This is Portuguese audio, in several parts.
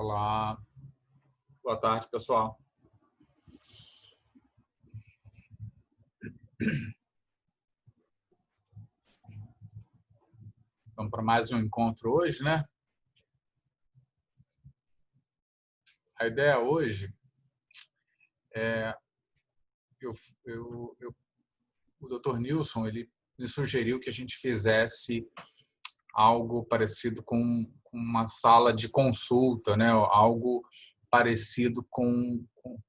Olá, boa tarde, pessoal. Vamos para mais um encontro hoje, né? A ideia hoje é... o Dr. Nilson, ele me sugeriu que a gente fizesse algo parecido com uma sala de consulta, né? Algo parecido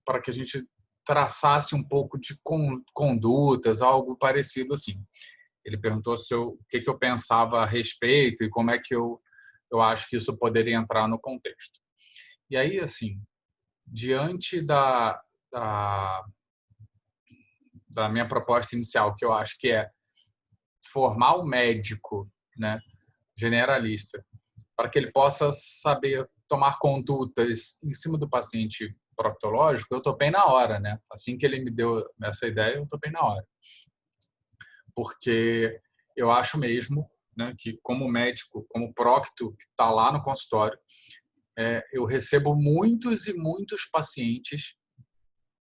para que a gente traçasse um pouco de condutas, algo parecido assim. Ele perguntou o que eu pensava a respeito e como é que eu acho que isso poderia entrar no contexto. E aí, assim, diante da minha proposta inicial, que eu acho que é formar o médico, né, generalista, para que ele possa saber tomar condutas em cima do paciente proctológico, eu topei na hora, né? Assim que ele me deu essa ideia, eu topei na hora. Porque eu acho mesmo, né, que como médico, como procto que está lá no consultório, eu recebo muitos e muitos pacientes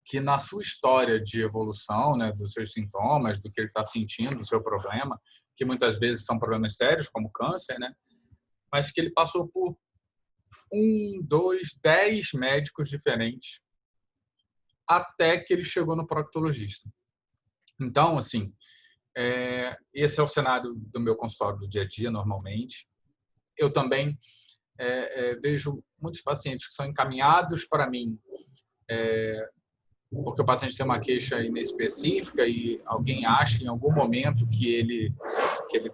que na sua história de evolução, né, dos seus sintomas, do que ele está sentindo, do seu problema, que muitas vezes são problemas sérios, como câncer, né, mas que ele passou por 1, 2, 10 médicos diferentes até que ele chegou no proctologista. Então, assim, esse é o cenário do meu consultório do dia a dia, normalmente. Eu também vejo muitos pacientes que são encaminhados para mim porque o paciente tem uma queixa inespecífica e alguém acha em algum momento que ele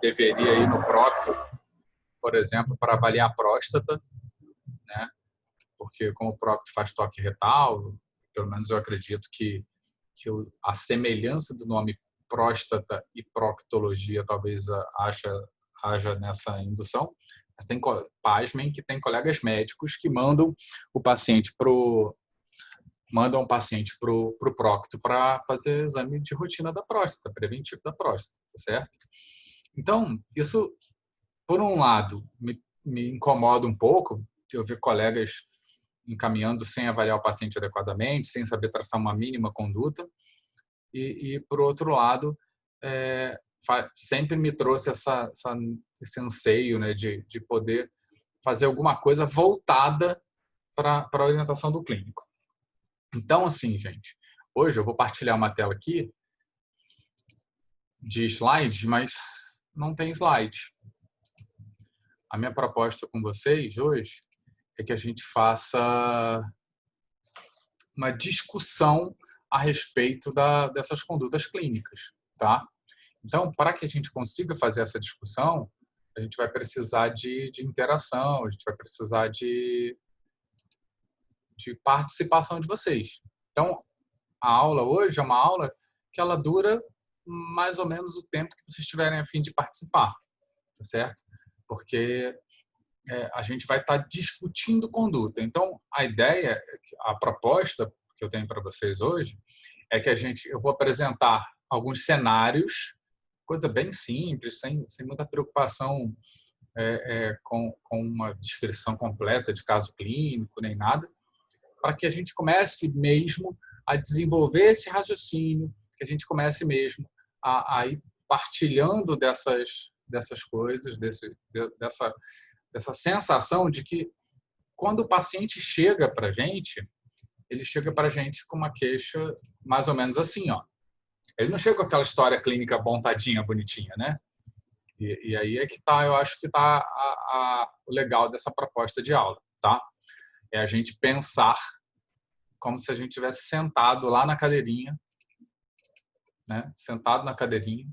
deveria ir no procto, por exemplo, para avaliar a próstata, né? Porque como o procto faz toque retal, pelo menos eu acredito que a semelhança do nome próstata e proctologia talvez haja nessa indução. Mas pasmem que tem colegas médicos que mandam um paciente para o procto para fazer exame de rotina da próstata, preventivo da próstata, certo? Então, isso, por um lado, me incomoda um pouco, eu ver colegas encaminhando sem avaliar o paciente adequadamente, sem saber traçar uma mínima conduta, e por outro lado, sempre me trouxe esse anseio, né, de poder fazer alguma coisa voltada para a orientação do clínico. Então, assim, gente, hoje eu vou partilhar uma tela aqui de slide, mas não tem slide. A minha proposta com vocês hoje é que a gente faça uma discussão a respeito dessas condutas clínicas, tá? Então, para que a gente consiga fazer essa discussão, a gente vai precisar de interação, a gente vai precisar de participação de vocês. Então, a aula hoje é uma aula que ela dura mais ou menos o tempo que vocês tiverem a fim de participar, tá certo? Porque a gente vai estar discutindo conduta. Então, a ideia, a proposta que eu tenho para vocês hoje é que eu vou apresentar alguns cenários, coisa bem simples, sem muita preocupação com uma descrição completa de caso clínico, nem nada, para que a gente comece mesmo a desenvolver esse raciocínio, que a gente comece mesmo a ir partilhando dessas coisas, dessa sensação de que quando o paciente chega para a gente, ele chega para a gente com uma queixa mais ou menos assim, ó. Ele não chega com aquela história clínica montadinha, bonitinha, né? E aí é que tá, eu acho que tá o legal dessa proposta de aula, tá? É a gente pensar como se a gente tivesse sentado lá na cadeirinha, né? Sentado na cadeirinha,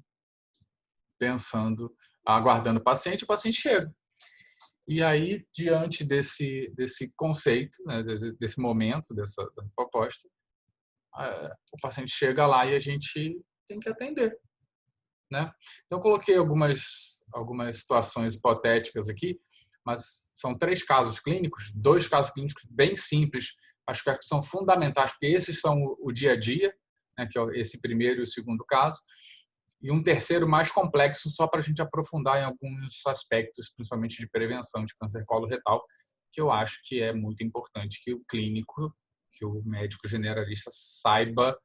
pensando, aguardando o paciente chega. E aí, diante desse conceito, né, desse momento, dessa proposta, o paciente chega lá e a gente tem que atender, né? Então, eu coloquei algumas situações hipotéticas aqui, mas são 3 casos clínicos, 2 casos clínicos bem simples, acho que são fundamentais, porque esses são o dia a dia, né, que é esse primeiro e o segundo caso, e um terceiro mais complexo, só para a gente aprofundar em alguns aspectos, principalmente de prevenção de câncer coloretal, que eu acho que é muito importante que o clínico, que o médico generalista saiba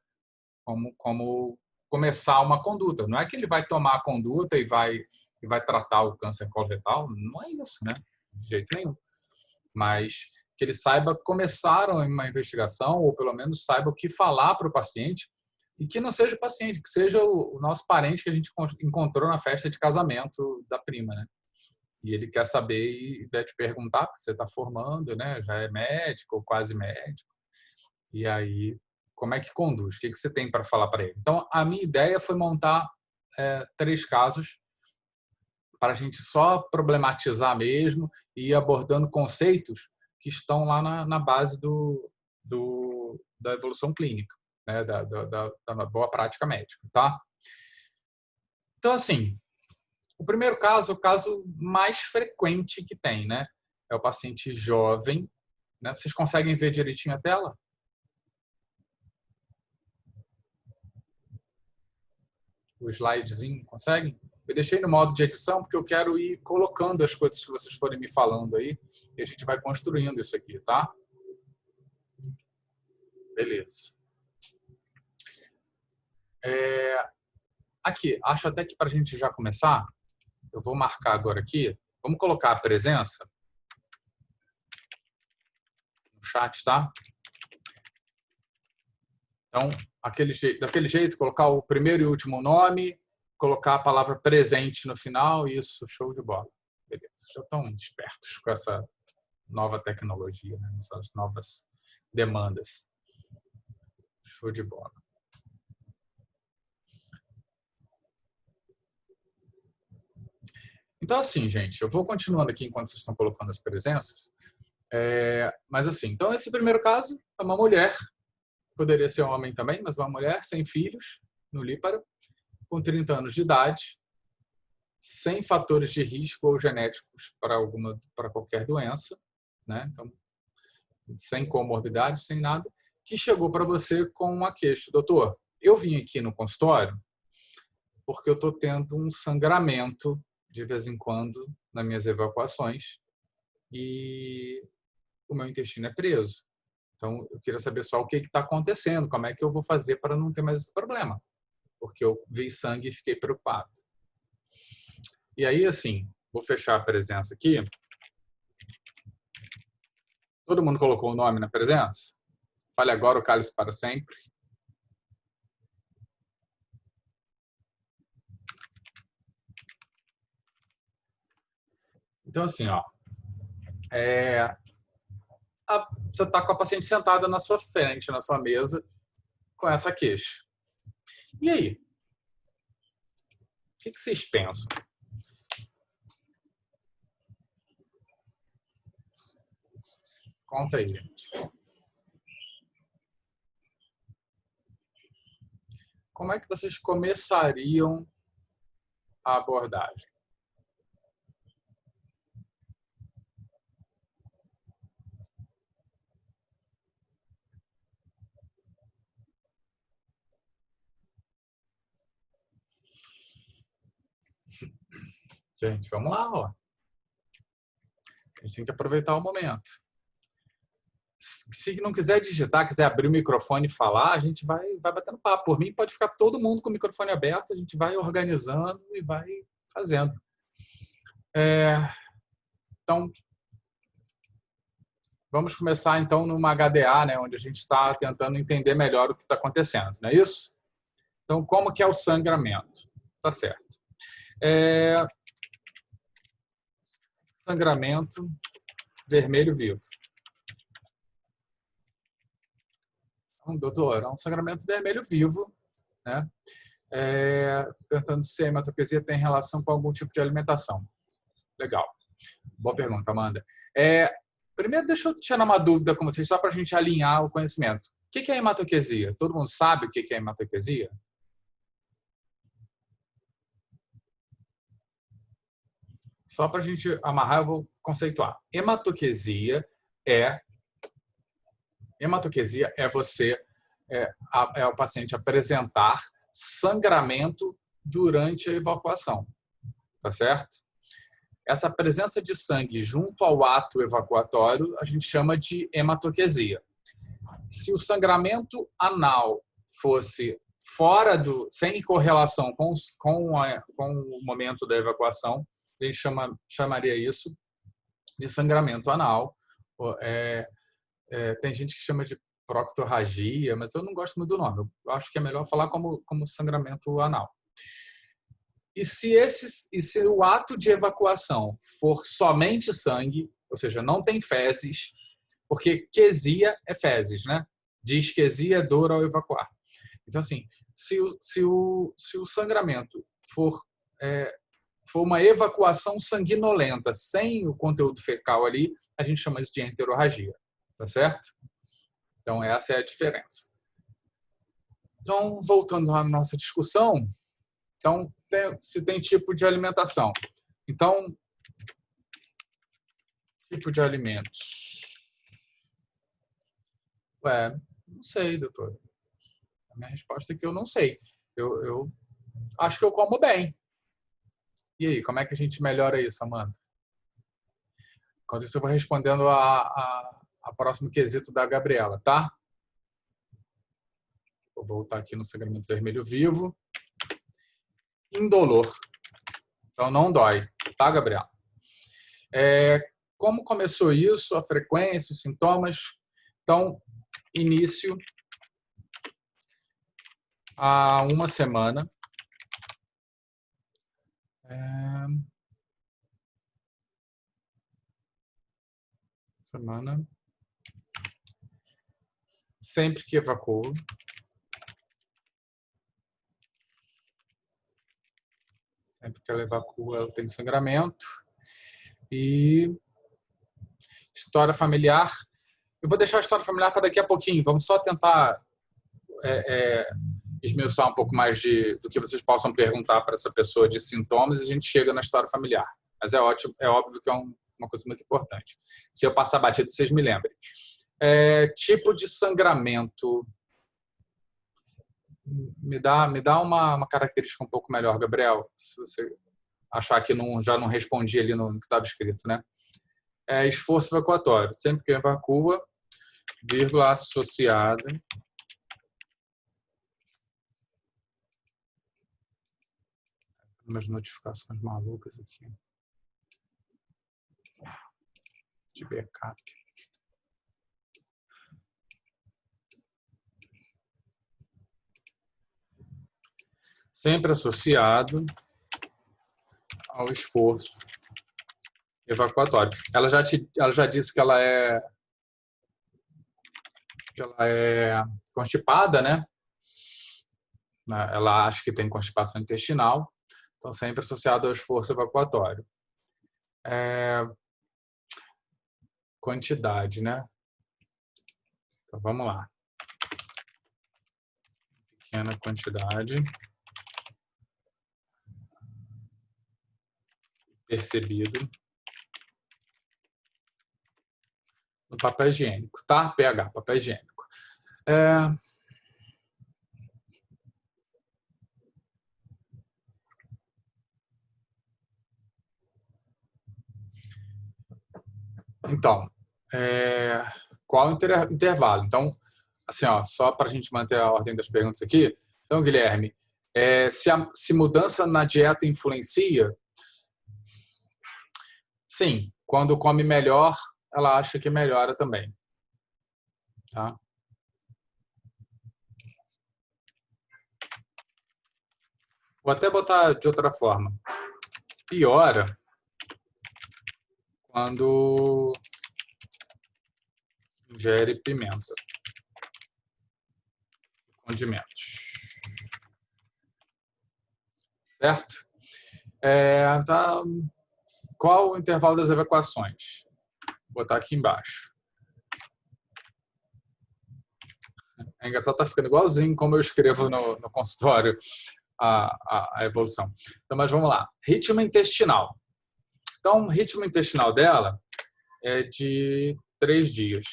como começar uma conduta. Não é que ele vai tomar a conduta e vai tratar o câncer coloretal, não é isso, né? De jeito nenhum. Mas que ele saiba começar uma investigação, ou pelo menos saiba o que falar para o paciente, e que não seja o paciente, que seja o nosso parente que a gente encontrou na festa de casamento da prima, né? E ele quer saber e vai te perguntar, porque você está formando, né? Já é médico ou quase médico. E aí, como é que conduz? O que você tem para falar para ele? Então, a minha ideia foi montar 3 casos para a gente só problematizar mesmo e ir abordando conceitos que estão lá na base da evolução clínica, né? Da boa prática médica, tá? Então, assim, o primeiro caso, o caso mais frequente que tem, né? É o paciente jovem, né? Vocês conseguem ver direitinho a tela? O slidezinho, conseguem? Eu deixei no modo de edição porque eu quero ir colocando as coisas que vocês forem me falando aí e a gente vai construindo isso aqui, tá? Beleza. Aqui, acho até que para a gente já começar, eu vou marcar agora aqui. Vamos colocar a presença no chat, tá? Então, daquele jeito, colocar o primeiro e último nome, colocar a palavra presente no final, isso, show de bola. Beleza, já estão espertos com essa nova tecnologia, né? Essas novas demandas. Show de bola. Então, assim, gente, eu vou continuando aqui enquanto vocês estão colocando as presenças. Mas, assim, então esse primeiro caso é uma mulher, poderia ser um homem também, mas uma mulher sem filhos, no Líparo, com 30 anos de idade, sem fatores de risco ou genéticos para qualquer doença, né? Então, sem comorbidade, sem nada, que chegou para você com uma queixa. Doutor, eu vim aqui no consultório porque eu estou tendo um sangramento de vez em quando nas minhas evacuações e o meu intestino é preso. Então, eu queria saber só o que está acontecendo, como é que eu vou fazer para não ter mais esse problema, porque eu vi sangue e fiquei preocupado. E aí, assim, vou fechar a presença aqui. Todo mundo colocou o nome na presença? Fale agora o cálice para sempre. Então, assim, ó, você está com a paciente sentada na sua frente, na sua mesa, com essa queixa. E aí? O que vocês pensam? Conta aí, gente. Como é que vocês começariam a abordagem? Gente, vamos lá, ó. A gente tem que aproveitar o momento. Se não quiser digitar, quiser abrir o microfone e falar, a gente vai batendo papo. Por mim, pode ficar todo mundo com o microfone aberto, a gente vai organizando e vai fazendo. Então, vamos começar então numa HDA, né, onde a gente está tentando entender melhor o que está acontecendo, não é isso? Então, como que é o sangramento? Tá certo. Sangramento vermelho vivo. Então, doutor, é um sangramento vermelho vivo, né? Perguntando se a hematoquesia tem relação com algum tipo de alimentação. Legal. Boa pergunta, Amanda. Primeiro, deixa eu tirar uma dúvida com vocês, só para a gente alinhar o conhecimento. O que é hematoquesia? Todo mundo sabe o que é hematoquesia? Só para a gente amarrar, eu vou conceituar. Hematoquesia é o paciente apresentar sangramento durante a evacuação, tá certo? essa presença de sangue junto ao ato evacuatório a gente chama de hematoquesia. Se o sangramento anal fosse fora sem correlação com o momento da evacuação, a gente chamaria isso de sangramento anal. Tem gente que chama de proctorragia, mas eu não gosto muito do nome. Eu acho que é melhor falar como sangramento anal. E se o ato de evacuação for somente sangue, ou seja, não tem fezes, porque quesia é fezes, né? Disquesia é dor ao evacuar. Então, assim, se o sangramento for uma evacuação sanguinolenta sem o conteúdo fecal ali, a gente chama isso de enterorragia, tá certo? Então, essa é a diferença. Então, voltando à nossa discussão, então, se tem tipo de alimentação. Então, tipo de alimentos. Não sei, doutor. A minha resposta é que eu não sei. Eu acho que eu como bem. E aí, como é que a gente melhora isso, Amanda? Enquanto isso, eu vou respondendo a próximo quesito da Gabriela, tá? Vou voltar aqui no sangramento vermelho vivo. Indolor. Então, não dói, tá, Gabriela? Como começou isso, a frequência, os sintomas? Então, início há uma semana. Sempre que evacuo. Sempre que ela evacua, ela tem sangramento. E história familiar. Eu vou deixar a história familiar para daqui a pouquinho. Vamos só tentar esmiuçar um pouco mais do que vocês possam perguntar para essa pessoa de sintomas e a gente chega na história familiar. Mas é óbvio que é uma coisa muito importante. Se eu passar batido, vocês me lembrem. Tipo de sangramento. Me dá uma característica um pouco melhor, Gabriel, se você achar que já não respondi ali no que estava escrito, né? Esforço evacuatório. Sempre que evacua, vírgula associada umas notificações malucas aqui de backup. Sempre associado ao esforço evacuatório. Ela já disse que ela é constipada, né? Ela acha que tem constipação intestinal, então sempre associado ao esforço evacuatório. Quantidade, né? Então vamos lá. Pequena quantidade. Percebido. No papel higiênico, tá? pH, papel higiênico. Então, qual o intervalo? Então, assim, só para a gente manter a ordem das perguntas aqui. Então, Guilherme, se mudança na dieta influencia? Sim, quando come melhor, ela acha que melhora também. Tá? Vou até botar de outra forma. Piora quando ingere pimenta, condimentos. Certo? Tá. Qual o intervalo das evacuações? Vou botar aqui embaixo. É engraçado, tá ficando igualzinho como eu escrevo no consultório a evolução. Então, mas vamos lá. Ritmo intestinal. Então, o ritmo intestinal dela é de 3 dias.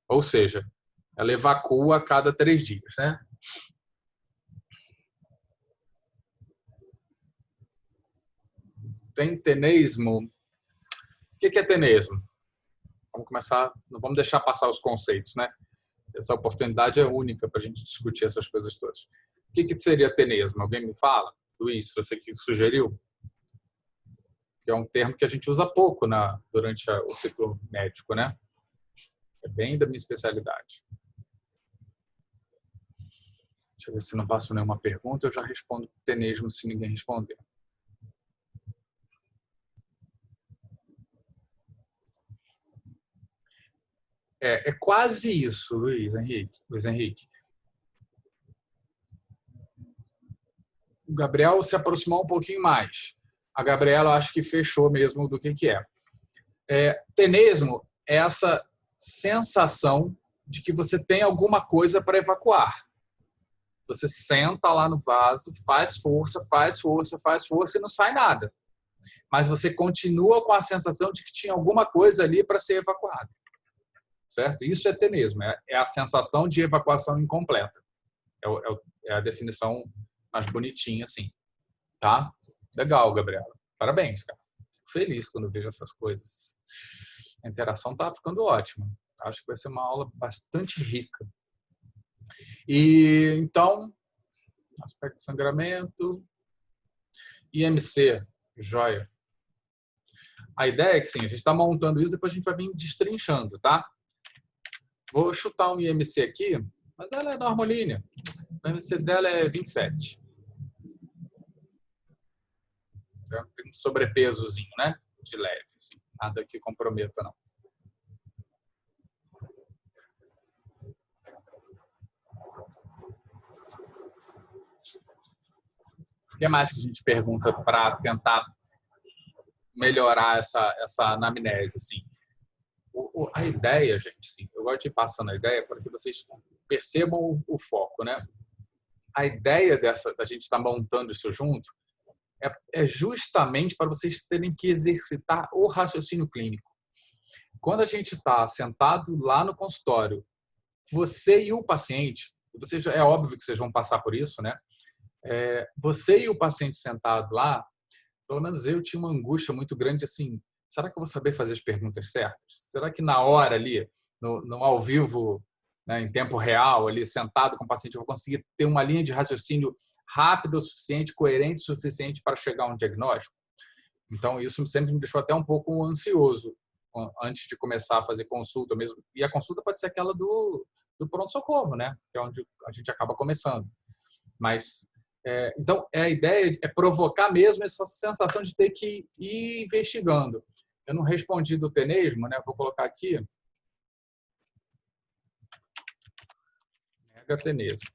Ou seja, ela evacua a cada 3 dias, né? Tentenismo O que é tenesmo? Vamos começar, não vamos deixar passar os conceitos, né? Essa oportunidade é única para a gente discutir essas coisas todas. O que seria tenesmo? Alguém me fala? Luiz, você que sugeriu? Que é um termo que a gente usa pouco durante o ciclo médico, né? É bem da minha especialidade. Deixa eu ver se não passo nenhuma pergunta, eu já respondo tenesmo se ninguém responder. É quase isso, Luiz Henrique. O Gabriel se aproximou um pouquinho mais. A Gabriela, eu acho que fechou mesmo do que é. Tenesmo é essa sensação de que você tem alguma coisa para evacuar. Você senta lá no vaso, faz força e não sai nada. Mas você continua com a sensação de que tinha alguma coisa ali para ser evacuada. Certo? Isso é tenesmo, é a sensação de evacuação incompleta. É a definição mais bonitinha, assim. Tá? Legal, Gabriela. Parabéns, cara. Fico feliz quando vejo essas coisas. A interação está ficando ótima. Acho que vai ser uma aula bastante rica. E então, aspecto de sangramento, IMC, joia. A ideia é que sim, a gente está montando isso, depois a gente vai vir destrinchando, tá? Vou chutar um IMC aqui, mas ela é normalinha. O IMC dela é 27. Tem um sobrepesozinho, né? De leve, assim. Nada que comprometa, não. O que mais que a gente pergunta para tentar melhorar essa anamnese, assim? A ideia, gente, assim, eu gosto de ir passando a ideia para que vocês percebam o foco, né? A ideia da gente estar montando isso junto é justamente para vocês terem que exercitar o raciocínio clínico. Quando a gente está sentado lá no consultório, você e o paciente, é óbvio que vocês vão passar por isso, né? Você e o paciente sentado lá, pelo menos eu tinha uma angústia muito grande, assim, será que eu vou saber fazer as perguntas certas? Será que na hora ali, no ao vivo, né, em tempo real, ali sentado com o paciente, eu vou conseguir ter uma linha de raciocínio rápida o suficiente, coerente o suficiente para chegar a um diagnóstico? Então, isso sempre me deixou até um pouco ansioso antes de começar a fazer consulta mesmo. E a consulta pode ser aquela do pronto-socorro, né? Que é onde a gente acaba começando. Mas, então, a ideia é provocar mesmo essa sensação de ter que ir investigando. Eu não respondi do tenesmo, né? Vou colocar aqui. Tenesmo.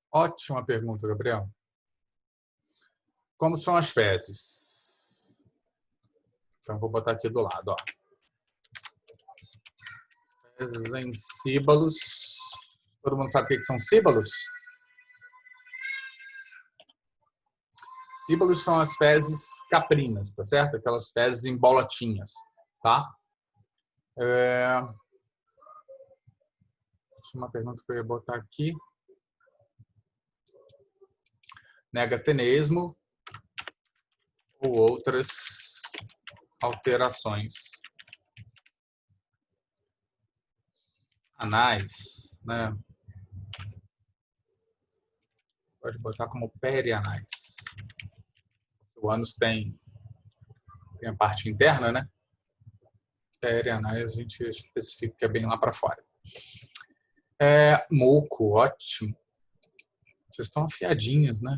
Ótima pergunta, Gabriel. Como são as fezes? Então, vou botar aqui do lado. Ó. Fezes em síbalos. Todo mundo sabe o que são síbalos? Síbalos são as fezes caprinas, tá certo? Aquelas fezes em bolotinhas, tá? Uma pergunta que eu ia botar aqui. Negatenesmo ou outras alterações anais, né? Pode botar como perianais. O ânus tem a parte interna, né? Perianais a gente especifica que é bem lá para fora. Muco, ótimo. Vocês estão afiadinhos, né?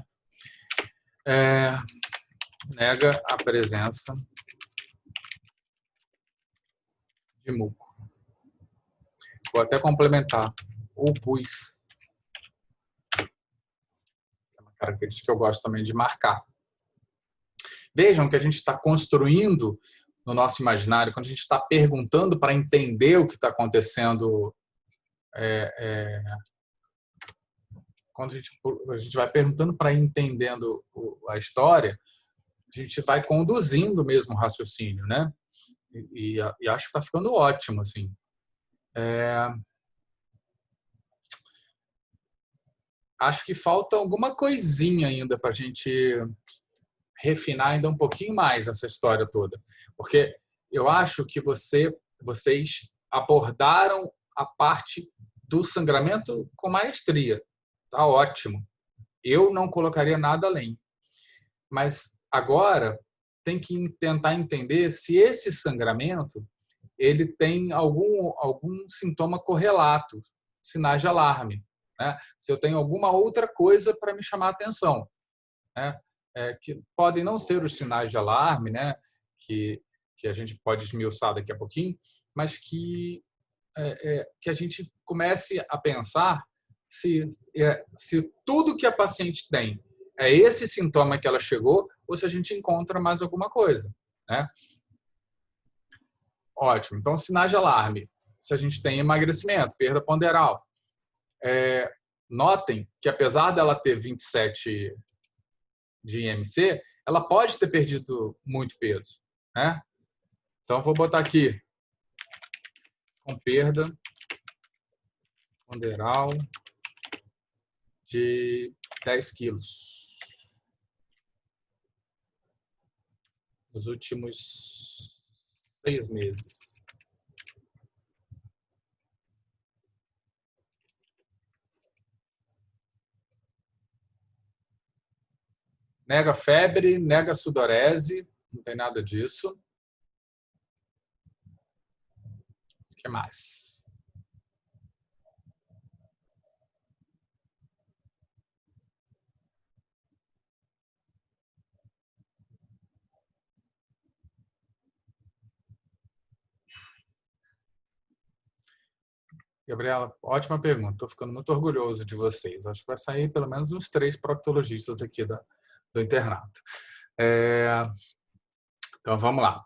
Nega a presença de muco. Vou até complementar. O pus. É uma característica que eu gosto também de marcar. Vejam que a gente está construindo no nosso imaginário, quando a gente está perguntando para entender o que está acontecendo, quando a gente vai perguntando para ir entendendo a história, a gente vai conduzindo mesmo o raciocínio, né? E acho que está ficando ótimo, assim. acho que falta alguma coisinha ainda para a gente refinar ainda um pouquinho mais essa história toda. Porque eu acho que vocês abordaram a parte do sangramento com maestria. Tá ótimo. Eu não colocaria nada além. Mas agora tem que tentar entender se esse sangramento ele tem algum sintoma correlato, sinais de alarme, né? Se eu tenho alguma outra coisa para me chamar a atenção, né? Que podem não ser os sinais de alarme, né? Que a gente pode esmiuçar daqui a pouquinho, mas que a gente comece a pensar se tudo que a paciente tem é esse sintoma que ela chegou ou se a gente encontra mais alguma coisa, né? Ótimo. Então, sinais de alarme. Se a gente tem emagrecimento, perda ponderal. Notem que, apesar dela ter 27 de IMC, ela pode ter perdido muito peso, né? Então, vou botar aqui com perda ponderal de 10 quilos nos últimos 6 meses. Nega febre, nega sudorese, não tem nada disso. O que mais? Gabriela, ótima pergunta. Estou ficando muito orgulhoso de vocês. Acho que vai sair pelo menos uns 3 proctologistas aqui do internato. Então, vamos lá.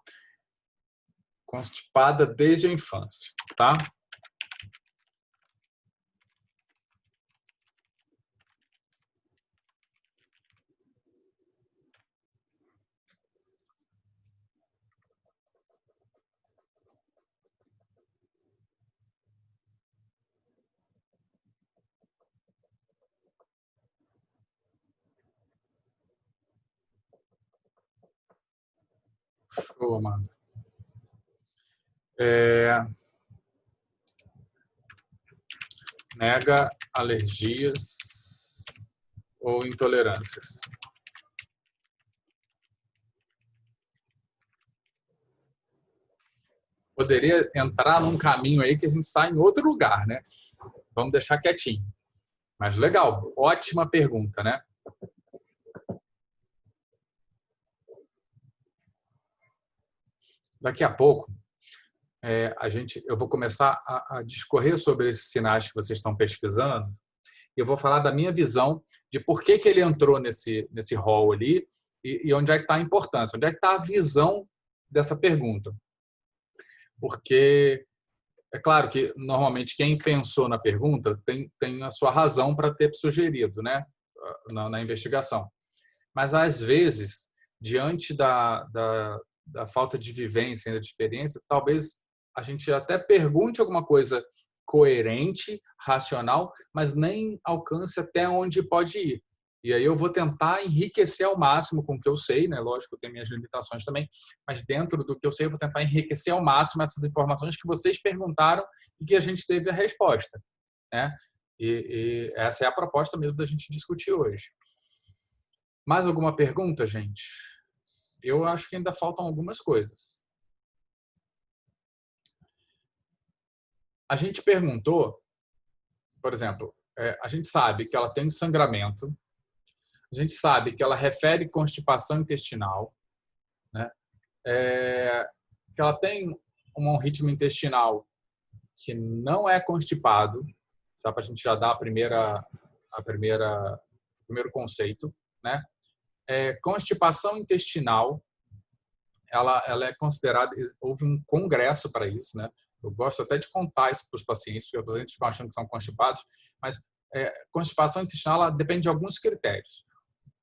Constipada desde a infância, tá? Show, Amanda. Nega alergias ou intolerâncias. Poderia entrar num caminho aí que a gente sai em outro lugar, né? Vamos deixar quietinho. Mas legal, ótima pergunta, né? Daqui a pouco, eu vou começar a discorrer sobre esses sinais que vocês estão pesquisando e eu vou falar da minha visão de por que ele entrou nesse rol ali e onde é que está a importância, onde é que está a visão dessa pergunta. Porque é claro que, normalmente, quem pensou na pergunta tem a sua razão para ter sugerido, né, na investigação. Mas, às vezes, diante da falta de vivência, ainda de experiência, talvez a gente até pergunte alguma coisa coerente, racional, mas nem alcance até onde pode ir. E aí eu vou tentar enriquecer ao máximo com o que eu sei, né? Lógico que eu tenho minhas limitações também, mas dentro do que eu sei eu vou tentar enriquecer ao máximo essas informações que vocês perguntaram e que a gente teve a resposta, né? E essa é a proposta mesmo da gente discutir hoje. Mais alguma pergunta, gente? Eu acho que ainda faltam algumas coisas. A gente perguntou, por exemplo, a gente sabe que ela tem sangramento, a gente sabe que ela refere constipação intestinal, né? Que ela tem um ritmo intestinal que não é constipado, só para a gente já dar o primeiro conceito, né? Constipação intestinal, ela é considerada, houve um congresso para isso, né? Eu gosto até de contar isso para os pacientes, porque os pacientes ficam achando que são constipados, mas constipação intestinal ela depende de alguns critérios.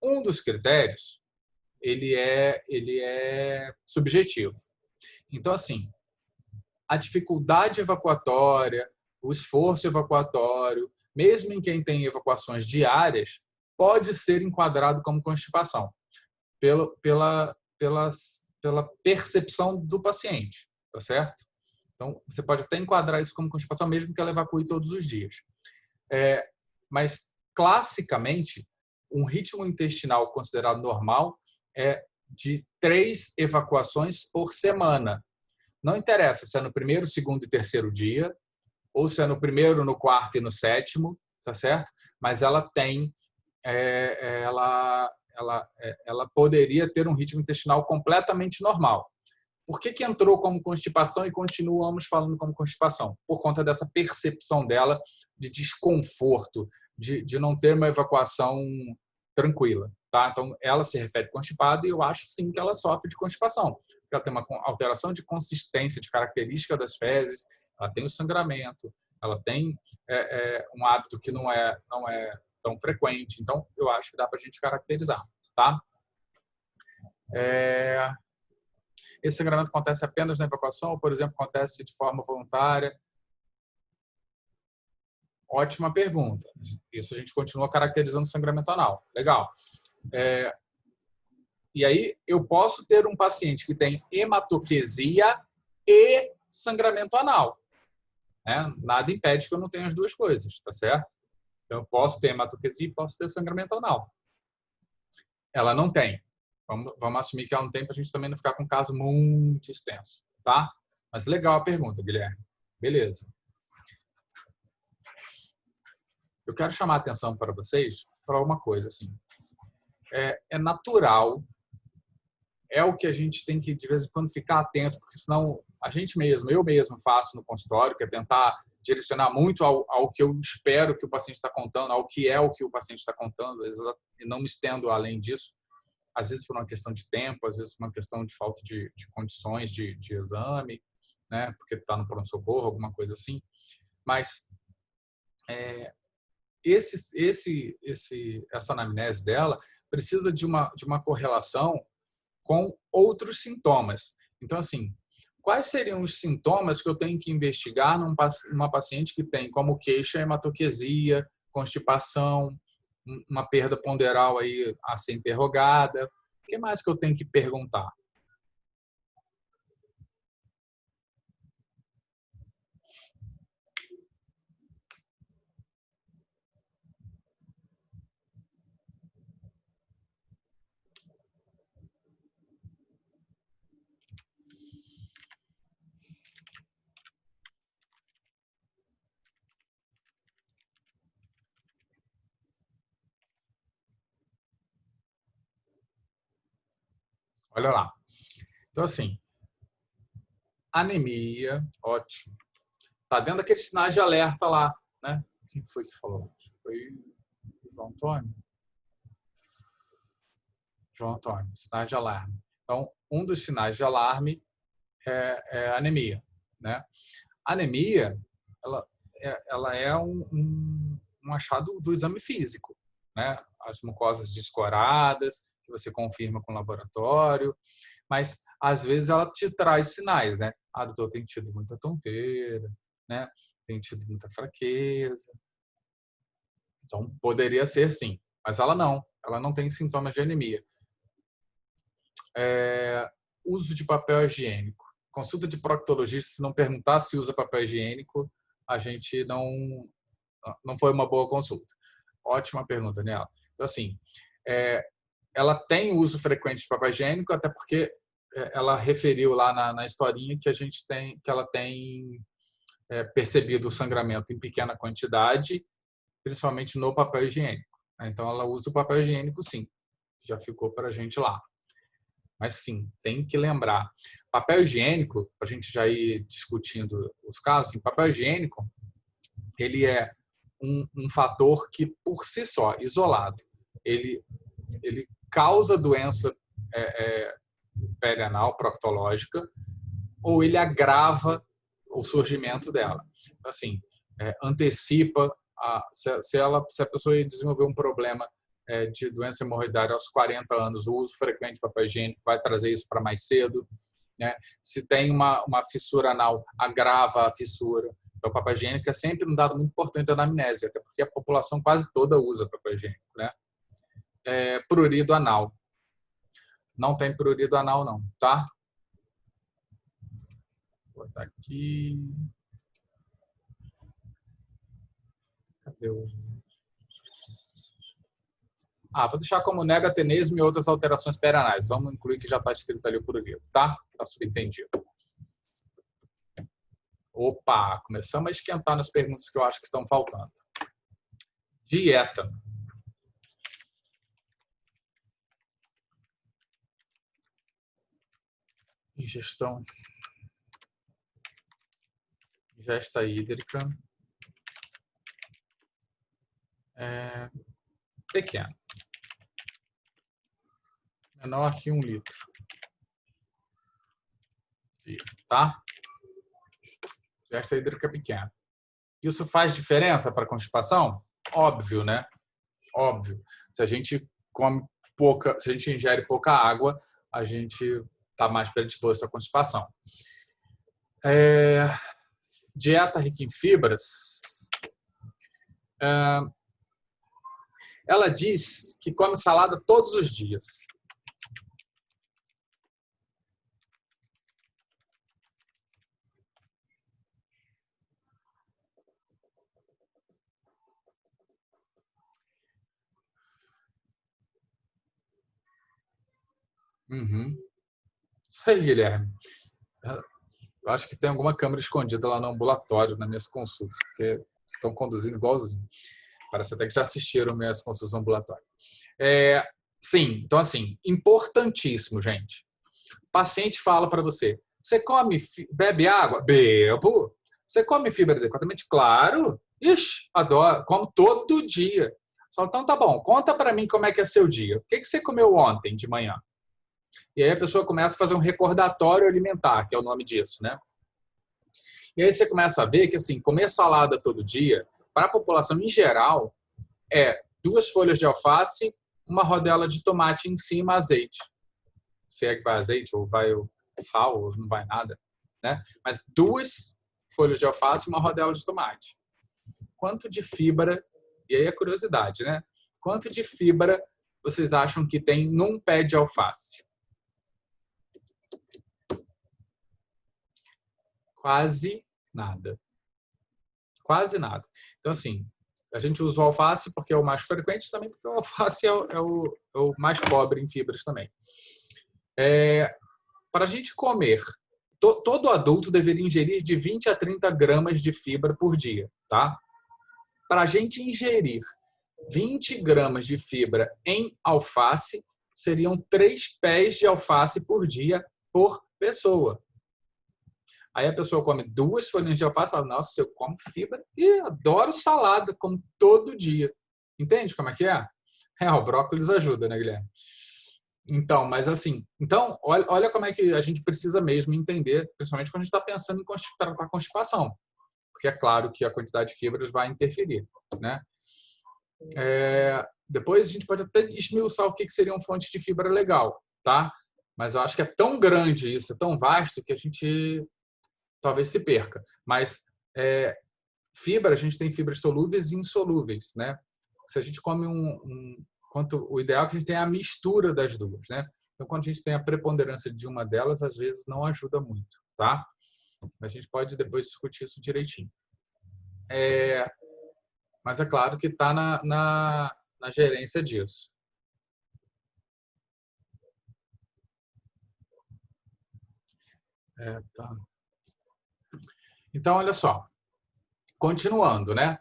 Um dos critérios, ele é subjetivo. Então, assim, a dificuldade evacuatória, o esforço evacuatório, mesmo em quem tem evacuações diárias, pode ser enquadrado como constipação, pela percepção do paciente, tá certo? Então, você pode até enquadrar isso como constipação, mesmo que ela evacue todos os dias. Mas, classicamente, um ritmo intestinal considerado normal é de 3 evacuações por semana. Não interessa se é no primeiro, segundo e terceiro dia, ou se é no primeiro, no quarto e no sétimo, tá certo? Mas ela tem, ela poderia ter um ritmo intestinal completamente normal. Por que entrou como constipação e continuamos falando como constipação? Por conta dessa percepção dela de desconforto, de não ter uma evacuação tranquila. Tá? Então, ela se refere constipada e eu acho sim que ela sofre de constipação. Ela tem uma alteração de consistência, de característica das fezes, ela tem o sangramento, ela tem um hábito que não é tão frequente. Então, eu acho que dá para a gente caracterizar. Tá? Esse sangramento acontece apenas na evacuação ou, por exemplo, acontece de forma voluntária? Ótima pergunta. Isso a gente continua caracterizando sangramento anal. Legal. E aí eu posso ter um paciente que tem hematoquesia e sangramento anal. Né? Nada impede que eu não tenha as duas coisas, tá certo? Então eu posso ter hematoquesia e posso ter sangramento anal. Ela não tem. Vamos assumir que ela não tem para a gente também não ficar com um caso muito extenso, tá? Mas legal a pergunta, Guilherme. Beleza. Eu quero chamar a atenção para vocês para uma coisa assim. É natural, é o que a gente tem que de vez em quando ficar atento, porque senão a gente mesmo, eu mesmo faço no consultório, que é tentar direcionar muito ao que eu espero que o paciente está contando, ao que é o que o paciente está contando, às vezes, e não me estendo além disso. Às vezes por uma questão de tempo, às vezes por uma questão de falta de condições de exame, né? Porque está no pronto-socorro, alguma coisa assim. Mas essa anamnese dela precisa de uma correlação com outros sintomas. Então, assim, quais seriam os sintomas que eu tenho que investigar numa paciente que tem como queixa hematoquesia, constipação, uma perda ponderal aí a ser interrogada? O que mais que eu tenho que perguntar? Olha lá. Então, assim, anemia, ótimo. Tá dentro daqueles sinais de alerta lá, né? Quem foi que falou? Foi o João Antônio? João Antônio, sinais de alarme. Então, um dos sinais de alarme é a anemia, né? A anemia, ela é um achado do exame físico, né? As mucosas descoradas, que você confirma com o laboratório, mas às vezes ela te traz sinais, né? Ah, doutor, tem tido muita tonteira, né? Tem tido muita fraqueza. Então, poderia ser sim, mas ela não tem sintomas de anemia. Uso de papel higiênico. Consulta de proctologista, se não perguntar se usa papel higiênico, a gente não foi uma boa consulta. Ótima pergunta, Daniela. Então, assim, ela tem uso frequente de papel higiênico, até porque ela referiu lá na historinha que que ela tem percebido o sangramento em pequena quantidade, principalmente no papel higiênico. Então, ela usa o papel higiênico, sim. Já ficou para a gente lá. Mas, sim, tem que lembrar. Papel higiênico, a gente já ir discutindo os casos, assim, papel higiênico, ele é um fator que, por si só, isolado, ele causa doença perianal, proctológica, ou ele agrava o surgimento dela. Então, assim, antecipa, se a pessoa desenvolver um problema de doença hemorroidária aos 40 anos, o uso frequente de papel higiênico vai trazer isso para mais cedo. né? Se tem uma fissura anal, agrava a fissura. Então, o papel higiênico é sempre um dado muito importante da anamnese, até porque a população quase toda usa papel higiênico, né? Prurido anal. Não tem prurido anal, não, tá? Vou botar aqui. Cadê o... vou deixar como negatenesmo e outras alterações perianais. Vamos incluir que já está escrito ali o prurido, tá? Está subentendido. Opa, começamos a esquentar nas perguntas que eu acho que estão faltando. Dieta. Ingestão. Ingesta hídrica. Pequena. Menor que 1 litro. Tá? Ingesta hídrica pequena. Isso faz diferença para a constipação? Óbvio, né? Óbvio. Se a gente come pouca, se a gente ingere pouca água, a gente está mais predisposto à constipação. Dieta rica em fibras. Ela diz que come salada todos os dias. Isso aí, Guilherme. Eu acho que tem alguma câmera escondida lá no ambulatório, nas minhas consultas, porque estão conduzindo igualzinho. Parece até que já assistiram minhas consultas no ambulatório. Sim, então assim, importantíssimo, gente. O paciente fala para você, você bebe água? Bebo. Você come fibra adequadamente? Claro. Ixi, adoro, como todo dia. Só, então tá bom, conta para mim como é que é seu dia. O que você comeu ontem de manhã? E aí a pessoa começa a fazer um recordatório alimentar, que é o nome disso, né? E aí você começa a ver que, assim, comer salada todo dia, para a população em geral, 2 folhas de alface, uma rodela de tomate em cima, azeite. Se é que vai azeite, ou vai o sal, ou não vai nada, né? Mas 2 folhas de alface e uma rodela de tomate. Quanto de fibra, e aí é curiosidade, né? Quanto de fibra vocês acham que tem num pé de alface? Quase nada. Quase nada. Então, assim, a gente usa o alface porque é o mais frequente, também porque o alface é o mais pobre em fibras também. Para a gente comer, todo adulto deveria ingerir de 20 a 30 gramas de fibra por dia, tá? Para a gente ingerir 20 gramas de fibra em alface, seriam 3 pés de alface por dia por pessoa. Aí a pessoa come 2 folhinhas de alface e fala, nossa, eu como fibra e adoro salada, como todo dia. Entende como é que é? O brócolis ajuda, né, Guilherme? Então, mas assim, olha como é que a gente precisa mesmo entender, principalmente quando a gente está pensando em tratar constipação. Porque é claro que a quantidade de fibras vai interferir, né? Depois a gente pode até esmiuçar o que seriam fontes de fibra legal, tá? Mas eu acho que é tão grande isso, é tão vasto que a gente talvez se perca. Mas fibra, a gente tem fibras solúveis e insolúveis, né? Se a gente come o ideal é que a gente tenha a mistura das duas, né? Então, quando a gente tem a preponderância de uma delas, às vezes não ajuda muito, tá? Mas a gente pode depois discutir isso direitinho. Mas é claro que está na gerência disso. Tá. Então, olha só. Continuando, né?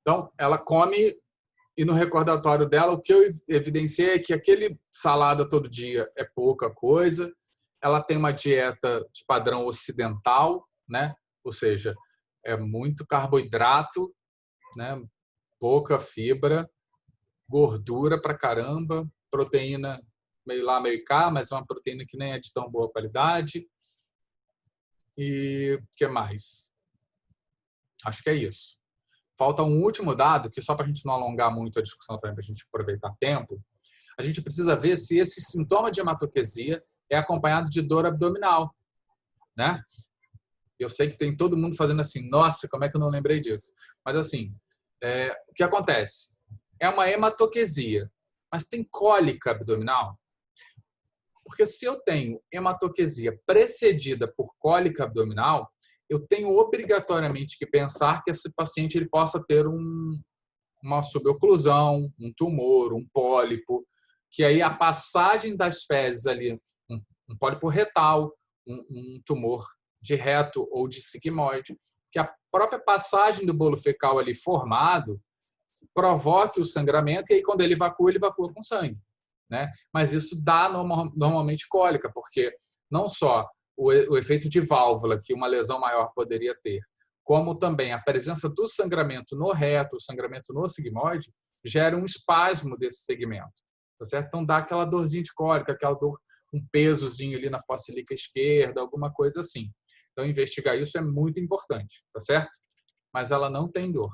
Então, ela come e no recordatório dela, o que eu evidenciei é que aquele salada todo dia é pouca coisa. Ela tem uma dieta de padrão ocidental, né? Ou seja, é muito carboidrato, né? Pouca fibra, gordura pra caramba, proteína meio lá, meio cá, mas é uma proteína que nem é de tão boa qualidade. E o que mais? Acho que é isso. Falta um último dado, que só para a gente não alongar muito a discussão também, para a gente aproveitar tempo, a gente precisa ver se esse sintoma de hematoquesia é acompanhado de dor abdominal. né? Eu sei que tem todo mundo fazendo assim, nossa, como é que eu não lembrei disso? Mas assim, o que acontece? É uma hematoquesia, mas tem cólica abdominal? Porque se eu tenho hematoquesia precedida por cólica abdominal, eu tenho obrigatoriamente que pensar que esse paciente ele possa ter uma suboclusão, um tumor, um pólipo, que aí a passagem das fezes ali, um pólipo retal, um tumor de reto ou de sigmoide, que a própria passagem do bolo fecal ali formado provoque o sangramento e aí quando ele evacua com sangue, né? Mas isso dá normalmente cólica, porque não só o efeito de válvula que uma lesão maior poderia ter, como também a presença do sangramento no reto, o sangramento no sigmoide, gera um espasmo desse segmento, tá certo? Então dá aquela dorzinha de cólica, aquela dor, um pesozinho ali na fossa ilíaca esquerda, alguma coisa assim. Então investigar isso é muito importante, tá certo? Mas ela não tem dor.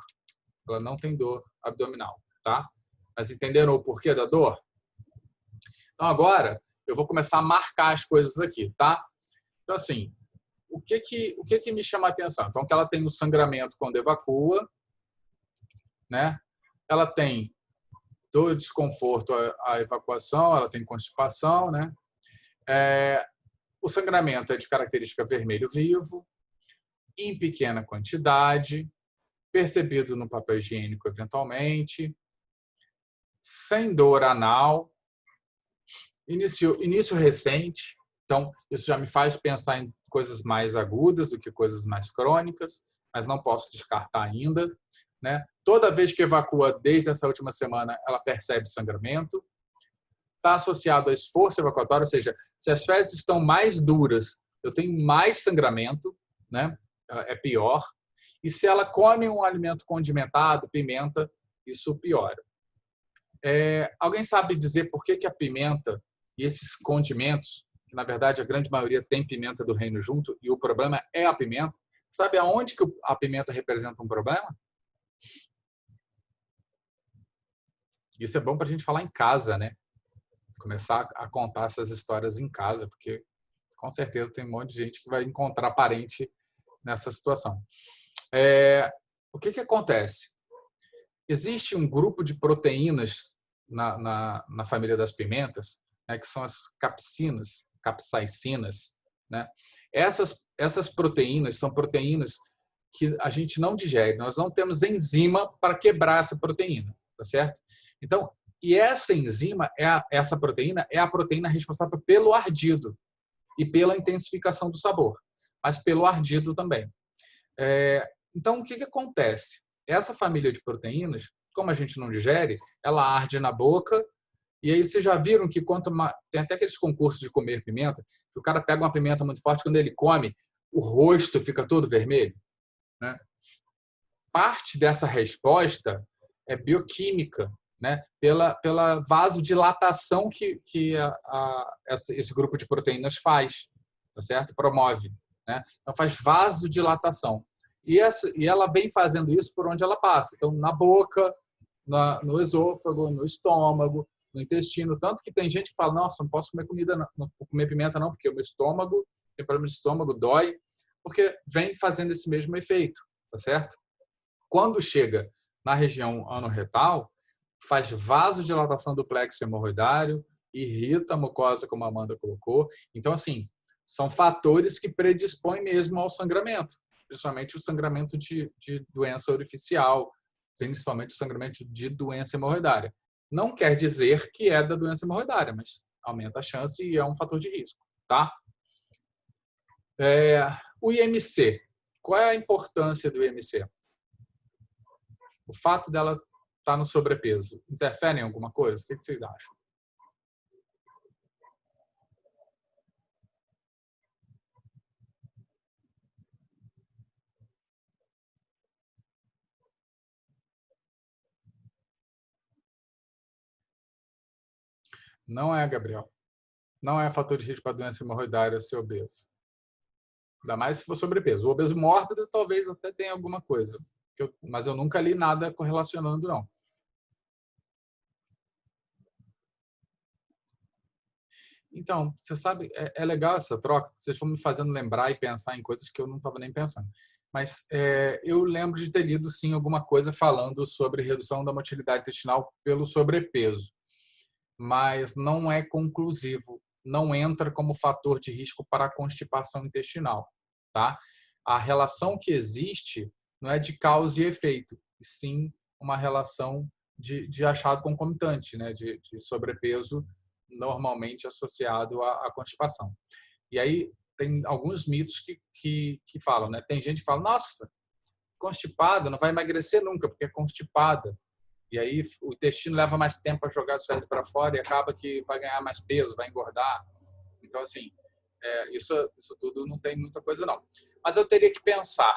Ela não tem dor abdominal, tá? Mas entenderam o porquê da dor? Então agora eu vou começar a marcar as coisas aqui, tá? Então assim, o que me chama a atenção? Então que ela tem o sangramento quando evacua, né? Ela tem dor, desconforto à evacuação, ela tem constipação, né? O sangramento é de característica vermelho vivo, em pequena quantidade, percebido no papel higiênico eventualmente, sem dor anal, início recente, então isso já me faz pensar em coisas mais agudas do que coisas mais crônicas, mas não posso descartar ainda, né? Toda vez que evacua desde essa última semana, ela percebe sangramento, está associado a esforço evacuatório, ou seja, se as fezes estão mais duras, eu tenho mais sangramento, né? É pior. E se ela come um alimento condimentado, pimenta, isso piora. Alguém sabe dizer por que a pimenta e esses condimentos, que na verdade a grande maioria tem pimenta do reino junto, e o problema é a pimenta, sabe aonde que a pimenta representa um problema? Isso é bom para a gente falar em casa, né? Começar a contar essas histórias em casa, porque com certeza tem um monte de gente que vai encontrar parente nessa situação. O que acontece? Existe um grupo de proteínas na família das pimentas, né, que são as capsaicinas, né? Essas proteínas são proteínas que a gente não digere, nós não temos enzima para quebrar essa proteína, tá certo? Então, e essa enzima, essa proteína é a proteína responsável pelo ardido e pela intensificação do sabor, mas pelo ardido também. Então, o que acontece? Essa família de proteínas, como a gente não digere, ela arde na boca. E aí vocês já viram que tem até aqueles concursos de comer pimenta, que o cara pega uma pimenta muito forte, quando ele come, o rosto fica todo vermelho, né? Parte dessa resposta é bioquímica, né? Pela vasodilatação que esse grupo de proteínas faz, tá certo? Promove, né? Então faz vasodilatação. E ela vem fazendo isso por onde ela passa. Então, na boca, no esôfago, no estômago, no intestino. Tanto que tem gente que fala, nossa, não posso comer não comer pimenta não, porque o meu estômago tem problema de estômago, dói, porque vem fazendo esse mesmo efeito, tá certo? Quando chega na região anorretal, faz vasodilatação do plexo hemorroidário, irrita a mucosa, como a Amanda colocou. Então, assim, são fatores que predispõem mesmo ao sangramento, principalmente o sangramento de doença orificial, principalmente o sangramento de doença hemorroidária. Não quer dizer que é da doença hemorroidária, mas aumenta a chance e é um fator de risco, tá? O IMC. Qual é a importância do IMC? O fato dela estar no sobrepeso interfere em alguma coisa? O que vocês acham? Não é, Gabriel. Não é fator de risco para doença hemorroidária ser obeso. Ainda mais se for sobrepeso. O obeso mórbido talvez até tenha alguma coisa, mas eu nunca li nada correlacionando, não. Então, você sabe, é legal essa troca, vocês vão me fazendo lembrar e pensar em coisas que eu não estava nem pensando. Mas eu lembro de ter lido, sim, alguma coisa falando sobre redução da motilidade intestinal pelo sobrepeso, mas não é conclusivo, não entra como fator de risco para a constipação intestinal, tá? A relação que existe não é de causa e efeito, e sim uma relação de achado concomitante, né? De sobrepeso normalmente associado à constipação. E aí tem alguns mitos que falam, né? Tem gente que fala, nossa, constipada não vai emagrecer nunca, porque é constipada. E aí o intestino leva mais tempo para jogar as fezes para fora e acaba que vai ganhar mais peso, vai engordar. Então, assim, isso tudo não tem muita coisa, não. Mas eu teria que pensar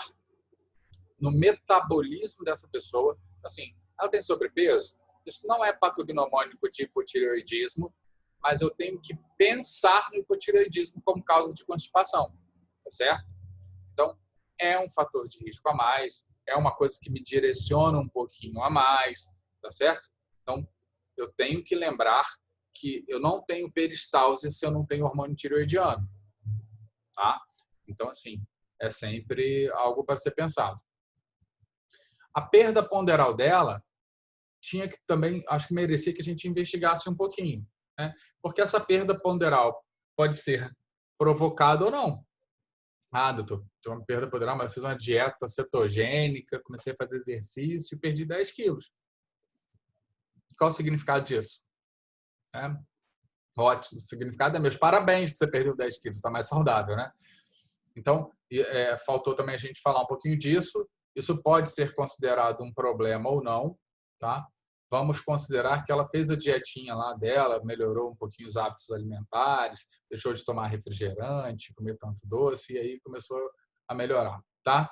no metabolismo dessa pessoa. Assim, ela tem sobrepeso? Isso não é patognomônico de hipotireoidismo, mas eu tenho que pensar no hipotireoidismo como causa de constipação, tá certo? Então, é um fator de risco a mais, é uma coisa que me direciona um pouquinho a mais, tá certo? Então, eu tenho que lembrar que eu não tenho peristalse se eu não tenho hormônio tireoidiano, tá? Então, assim, é sempre algo para ser pensado. A perda ponderal dela tinha que também, acho que merecia que a gente investigasse um pouquinho, né? Porque essa perda ponderal pode ser provocada ou não. Ah, doutor, tive uma perda ponderal, mas eu fiz uma dieta cetogênica, comecei a fazer exercício e perdi 10 quilos. Qual o significado disso? É, ótimo, o significado é meus parabéns que você perdeu 10 quilos, está mais saudável, né? Então, faltou também a gente falar um pouquinho disso. Isso pode ser considerado um problema ou não, tá? Vamos considerar que ela fez a dietinha lá dela, melhorou um pouquinho os hábitos alimentares, deixou de tomar refrigerante, comer tanto doce, e aí começou a melhorar, tá?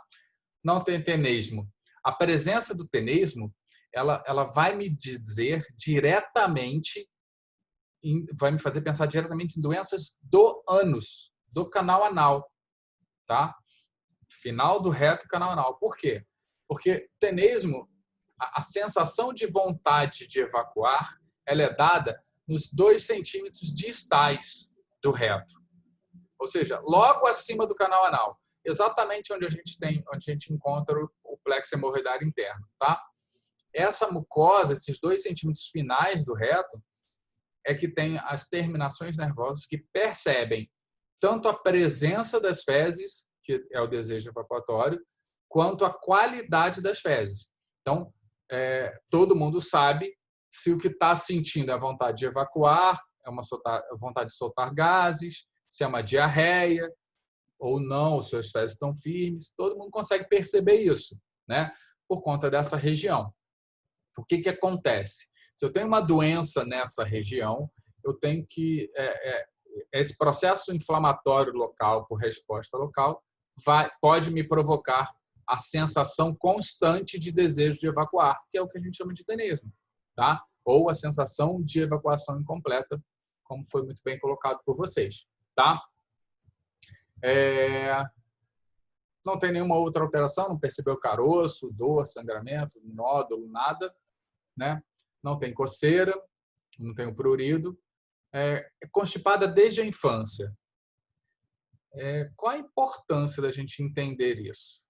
Não tem tenesmo. A presença do tenesmo, ela vai me dizer diretamente, vai me fazer pensar diretamente em doenças do ânus, do canal anal, tá? Final do reto e canal anal. Por quê? Porque tenesmo, a sensação de vontade de evacuar, ela é dada nos 2 centímetros distais do reto. Ou seja, logo acima do canal anal. Exatamente onde a gente encontra o plexo hemorroidário interno, tá? Essa mucosa, esses 2 centímetros finais do reto, é que tem as terminações nervosas que percebem tanto a presença das fezes, que é o desejo evacuatório, quanto a qualidade das fezes. Então, todo mundo sabe se o que está sentindo é a vontade de evacuar, é uma vontade de soltar gases, se é uma diarreia ou não, os seus fezes estão firmes. Todo mundo consegue perceber isso, né? Por conta dessa região. O que acontece? Se eu tenho uma doença nessa região, eu tenho que esse processo inflamatório local por resposta local pode me provocar a sensação constante de desejo de evacuar, que é o que a gente chama de tenesmo, tá? Ou a sensação de evacuação incompleta, como foi muito bem colocado por vocês, tá? Não tem nenhuma outra alteração, não percebeu caroço, dor, sangramento, nódulo, nada, né? Não tem coceira, não tem o prurido. É constipada desde a infância. Qual a importância da gente entender isso?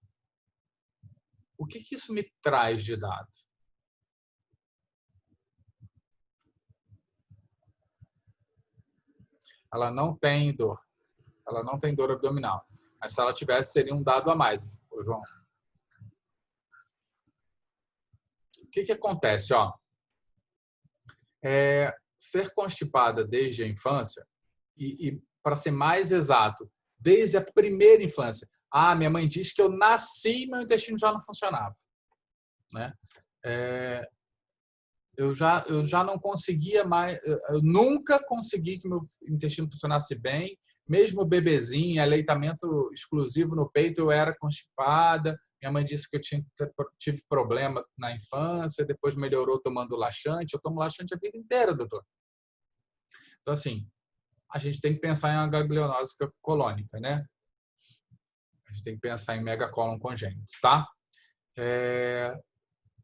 O que isso me traz de dado? Ela não tem dor. Ela não tem dor abdominal. Mas se ela tivesse, seria um dado a mais, João. O que acontece? Ó, ser constipada desde a infância, e para ser mais exato, desde a primeira infância. Ah, minha mãe disse que eu nasci e meu intestino já não funcionava, né? Eu já não conseguia mais, eu nunca consegui que meu intestino funcionasse bem, mesmo bebezinho, aleitamento exclusivo no peito, eu era constipada. Minha mãe disse que eu tive problema na infância, depois melhorou tomando laxante. Eu tomo laxante a vida inteira, doutor. Então, assim, a gente tem que pensar em uma ganglionose colônica, né? A gente tem que pensar em megacólon congênito, tá?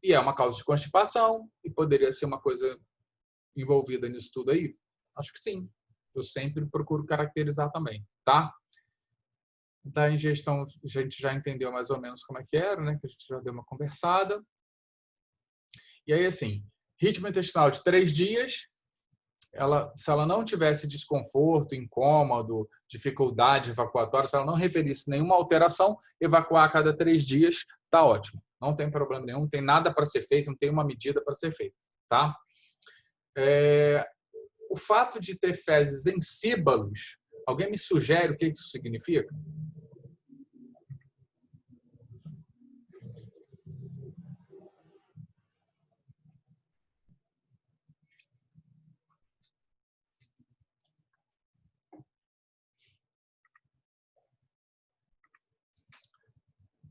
E é uma causa de constipação e poderia ser uma coisa envolvida nisso tudo aí? Acho que sim. eu sempre procuro caracterizar também, tá? Da ingestão, a gente já entendeu mais ou menos como é que era, né? Que a gente já deu uma conversada. E aí, assim, ritmo intestinal de 3 dias, se ela não tivesse desconforto, incômodo, dificuldade evacuatória, se ela não referisse nenhuma alteração, evacuar a cada 3 dias, tá ótimo. Não tem problema nenhum, não tem nada para ser feito, não tem uma medida para ser feita, tá? O fato de ter fezes em síbalos, alguém me sugere o que isso significa?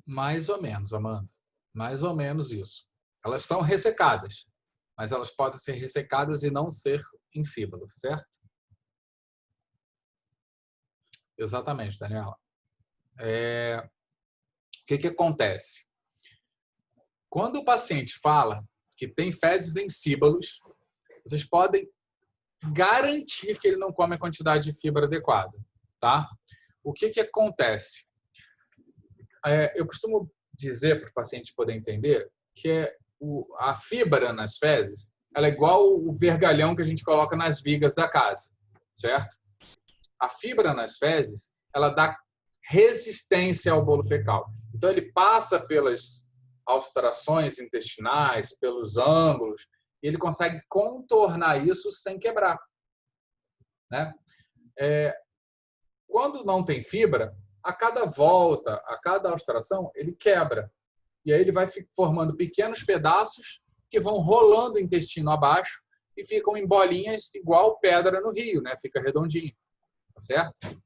Mais ou menos, Amanda. Mais ou menos isso. Elas são ressecadas, mas elas podem ser ressecadas e não ser em síbalo, certo? Exatamente, Daniela. O que acontece? Quando o paciente fala que tem fezes em síbalos, vocês podem garantir que ele não come a quantidade de fibra adequada, tá? O que acontece? Eu costumo dizer para o paciente poder entender que a fibra nas fezes ela é igual o vergalhão que a gente coloca nas vigas da casa, certo? A fibra nas fezes ela dá resistência ao bolo fecal. Então ele passa pelas alterações intestinais, pelos ângulos, e ele consegue contornar isso sem quebrar, né? Quando não tem fibra, a cada volta, a cada alteração, ele quebra. E aí ele vai formando pequenos pedaços que vão rolando o intestino abaixo e ficam em bolinhas igual pedra no rio, né? Fica redondinho, tá certo?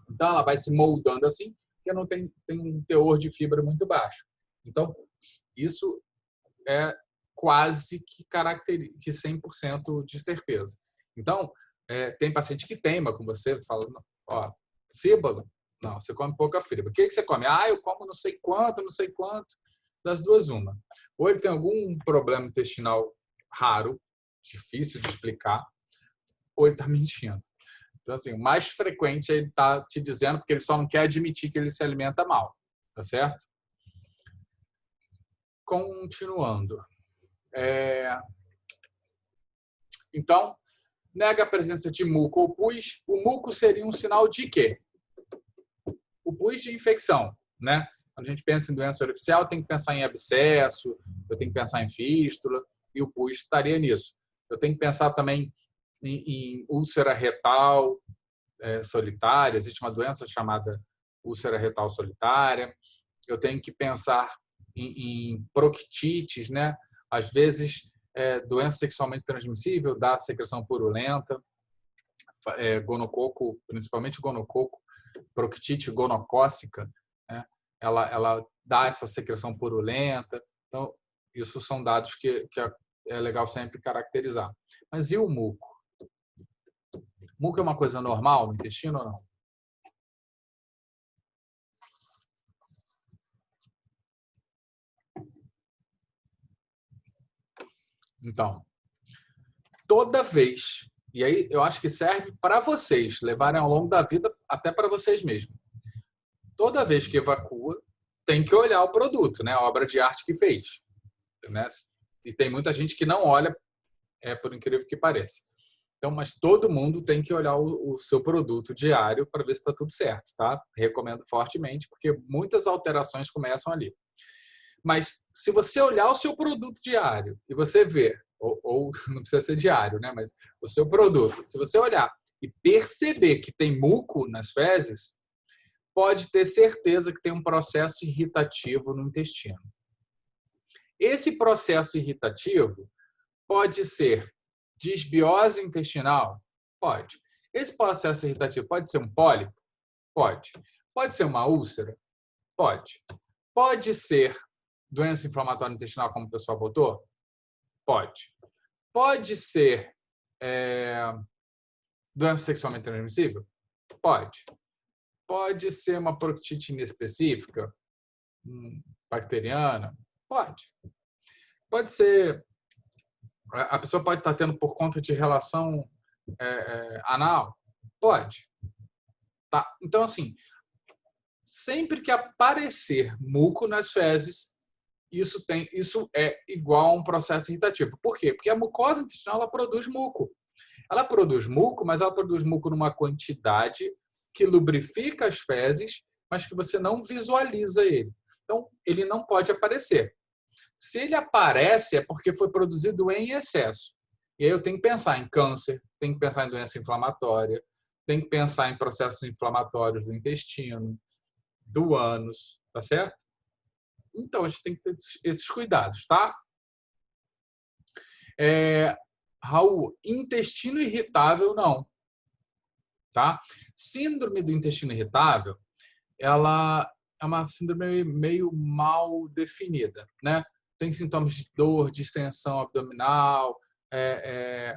Então ela vai se moldando assim, porque não tem um teor de fibra muito baixo. Então isso é quase que 100% de certeza. Então tem paciente que teima com você fala, ó, síbalo, não, você come pouca fibra. O que você come? Eu como não sei quanto, não sei quanto. Das duas, uma. Ou ele tem algum problema intestinal raro, difícil de explicar, ou ele está mentindo. Então, assim, o mais frequente é ele estar te dizendo porque ele só não quer admitir que ele se alimenta mal. Tá certo? Continuando. Então, nega a presença de muco ou pus. O muco seria um sinal de quê? O pus de infecção, né? Quando a gente pensa em doença artificial, tem que pensar em abscesso, eu tenho que pensar em fístula, e o pus estaria nisso. Eu tenho que pensar também em úlcera retal solitária, existe uma doença chamada úlcera retal solitária. Eu tenho que pensar em proctites, né? Às vezes, doença sexualmente transmissível dá secreção purulenta, gonococo, principalmente gonococo, proctite gonocócica, né? Ela dá essa secreção purulenta. Então, isso são dados que é legal sempre caracterizar. Mas e o muco? Muco é uma coisa normal no intestino ou não? Então, toda vez, e aí eu acho que serve para vocês levarem ao longo da vida, até para vocês mesmos. Toda vez que evacua, tem que olhar o produto, né? A obra de arte que fez, né? E tem muita gente que não olha, por incrível que pareça. Então, mas todo mundo tem que olhar o seu produto diário para ver se está tudo certo, tá? Recomendo fortemente, porque muitas alterações começam ali. Mas se você olhar o seu produto diário e você ver, ou não precisa ser diário, né? Mas o seu produto, se você olhar e perceber que tem muco nas fezes, pode ter certeza que tem um processo irritativo no intestino. Esse processo irritativo pode ser disbiose intestinal? Pode. Esse processo irritativo pode ser um pólipo? Pode. Pode ser uma úlcera? Pode. Pode ser doença inflamatória intestinal, como o pessoal botou? Pode. Pode ser doença sexualmente transmissível? Pode. Pode ser uma proctite inespecífica, bacteriana? Pode. Pode ser... A pessoa pode estar tendo por conta de relação anal? Pode. Tá? Então, assim, sempre que aparecer muco nas fezes, isso é igual a um processo irritativo. Por quê? Porque a mucosa intestinal ela produz muco. Ela produz muco, mas ela produz muco numa quantidade que lubrifica as fezes, mas que você não visualiza ele. Então, ele não pode aparecer. Se ele aparece, é porque foi produzido em excesso. E aí eu tenho que pensar em câncer, tenho que pensar em doença inflamatória, tenho que pensar em processos inflamatórios do intestino, do ânus, tá certo? Então, a gente tem que ter esses cuidados, tá? Raul, intestino irritável, não. Tá? Síndrome do intestino irritável, ela é uma síndrome meio mal definida, né? Tem sintomas de dor, distensão abdominal,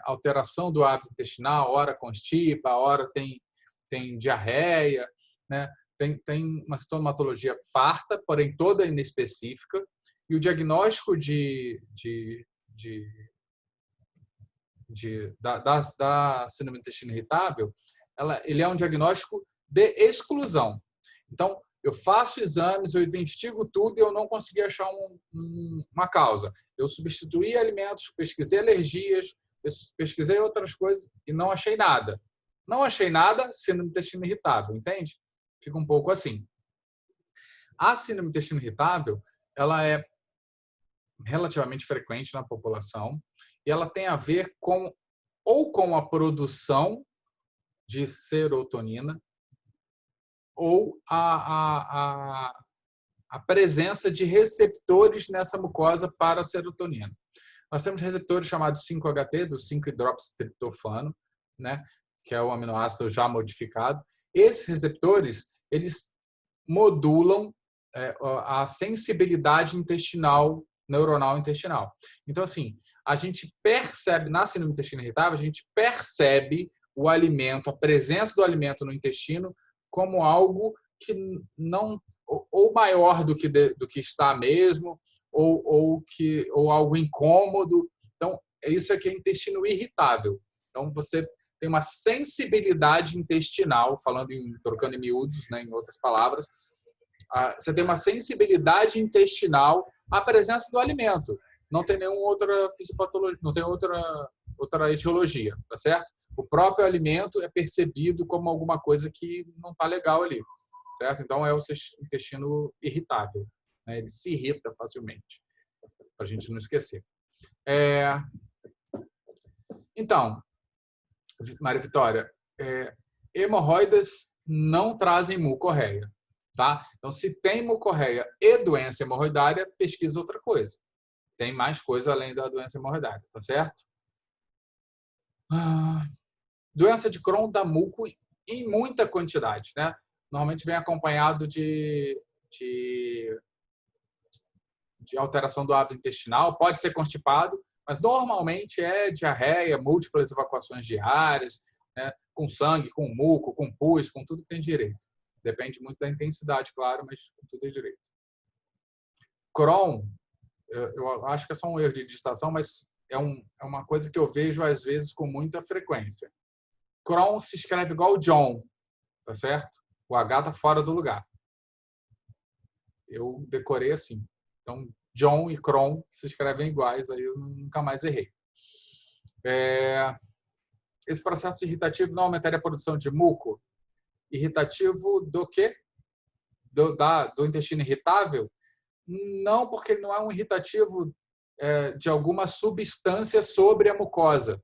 alteração do hábito intestinal, hora constipa, hora tem diarreia, né? Tem uma sintomatologia farta, porém toda inespecífica, e o diagnóstico da síndrome do intestino irritável, ele é um diagnóstico de exclusão. Então, eu faço exames, eu investigo tudo e eu não consegui achar uma causa. Eu substituí alimentos, pesquisei alergias, pesquisei outras coisas e não achei nada. Não achei nada, síndrome do intestino irritável, entende? Fica um pouco assim. A síndrome do intestino irritável, ela é relativamente frequente na população e ela tem a ver com a produção de serotonina ou a presença de receptores nessa mucosa para a serotonina. Nós temos receptores chamados 5-HT, do 5-hidroxitriptofano, né, que é o aminoácido já modificado. Esses receptores, eles modulam a sensibilidade intestinal, neuronal intestinal. Então, assim, a gente percebe, na síndrome do intestino irritável, a gente percebe o alimento, a presença do alimento no intestino como algo que não, ou maior do que está mesmo, ou algo incômodo. Então, isso aqui é intestino irritável. Então, você tem uma sensibilidade intestinal, trocando em miúdos, né, em outras palavras, você tem uma sensibilidade intestinal à presença do alimento. Não tem nenhuma outra fisiopatologia, não tem outra etiologia, tá certo? O próprio alimento é percebido como alguma coisa que não está legal ali, certo? Então é o intestino irritável, né? Ele se irrita facilmente, para a gente não esquecer. Então, Maria Vitória, hemorroidas não trazem mucorreia, tá? Então, se tem mucorreia e doença hemorroidária, pesquisa outra coisa. Tem mais coisa além da doença hemorroidária, tá certo? Doença de Crohn dá muco em muita quantidade, né? Normalmente vem acompanhado de alteração do hábito intestinal, pode ser constipado, mas normalmente é diarreia, múltiplas evacuações diárias, né? Com sangue, com muco, com pus, com tudo que tem direito. Depende muito da intensidade, claro, mas com tudo tem direito. Crohn, eu acho que é só um erro de digitação, mas é uma coisa que eu vejo às vezes com muita frequência. Crohn se escreve igual John, tá certo? O H está fora do lugar. Eu decorei assim. Então, John e Crohn se escrevem iguais, aí eu nunca mais errei. Esse processo irritativo não aumentaria a produção de muco? Irritativo do quê? Do intestino irritável? Não, porque ele não é um irritativo de alguma substância sobre a mucosa.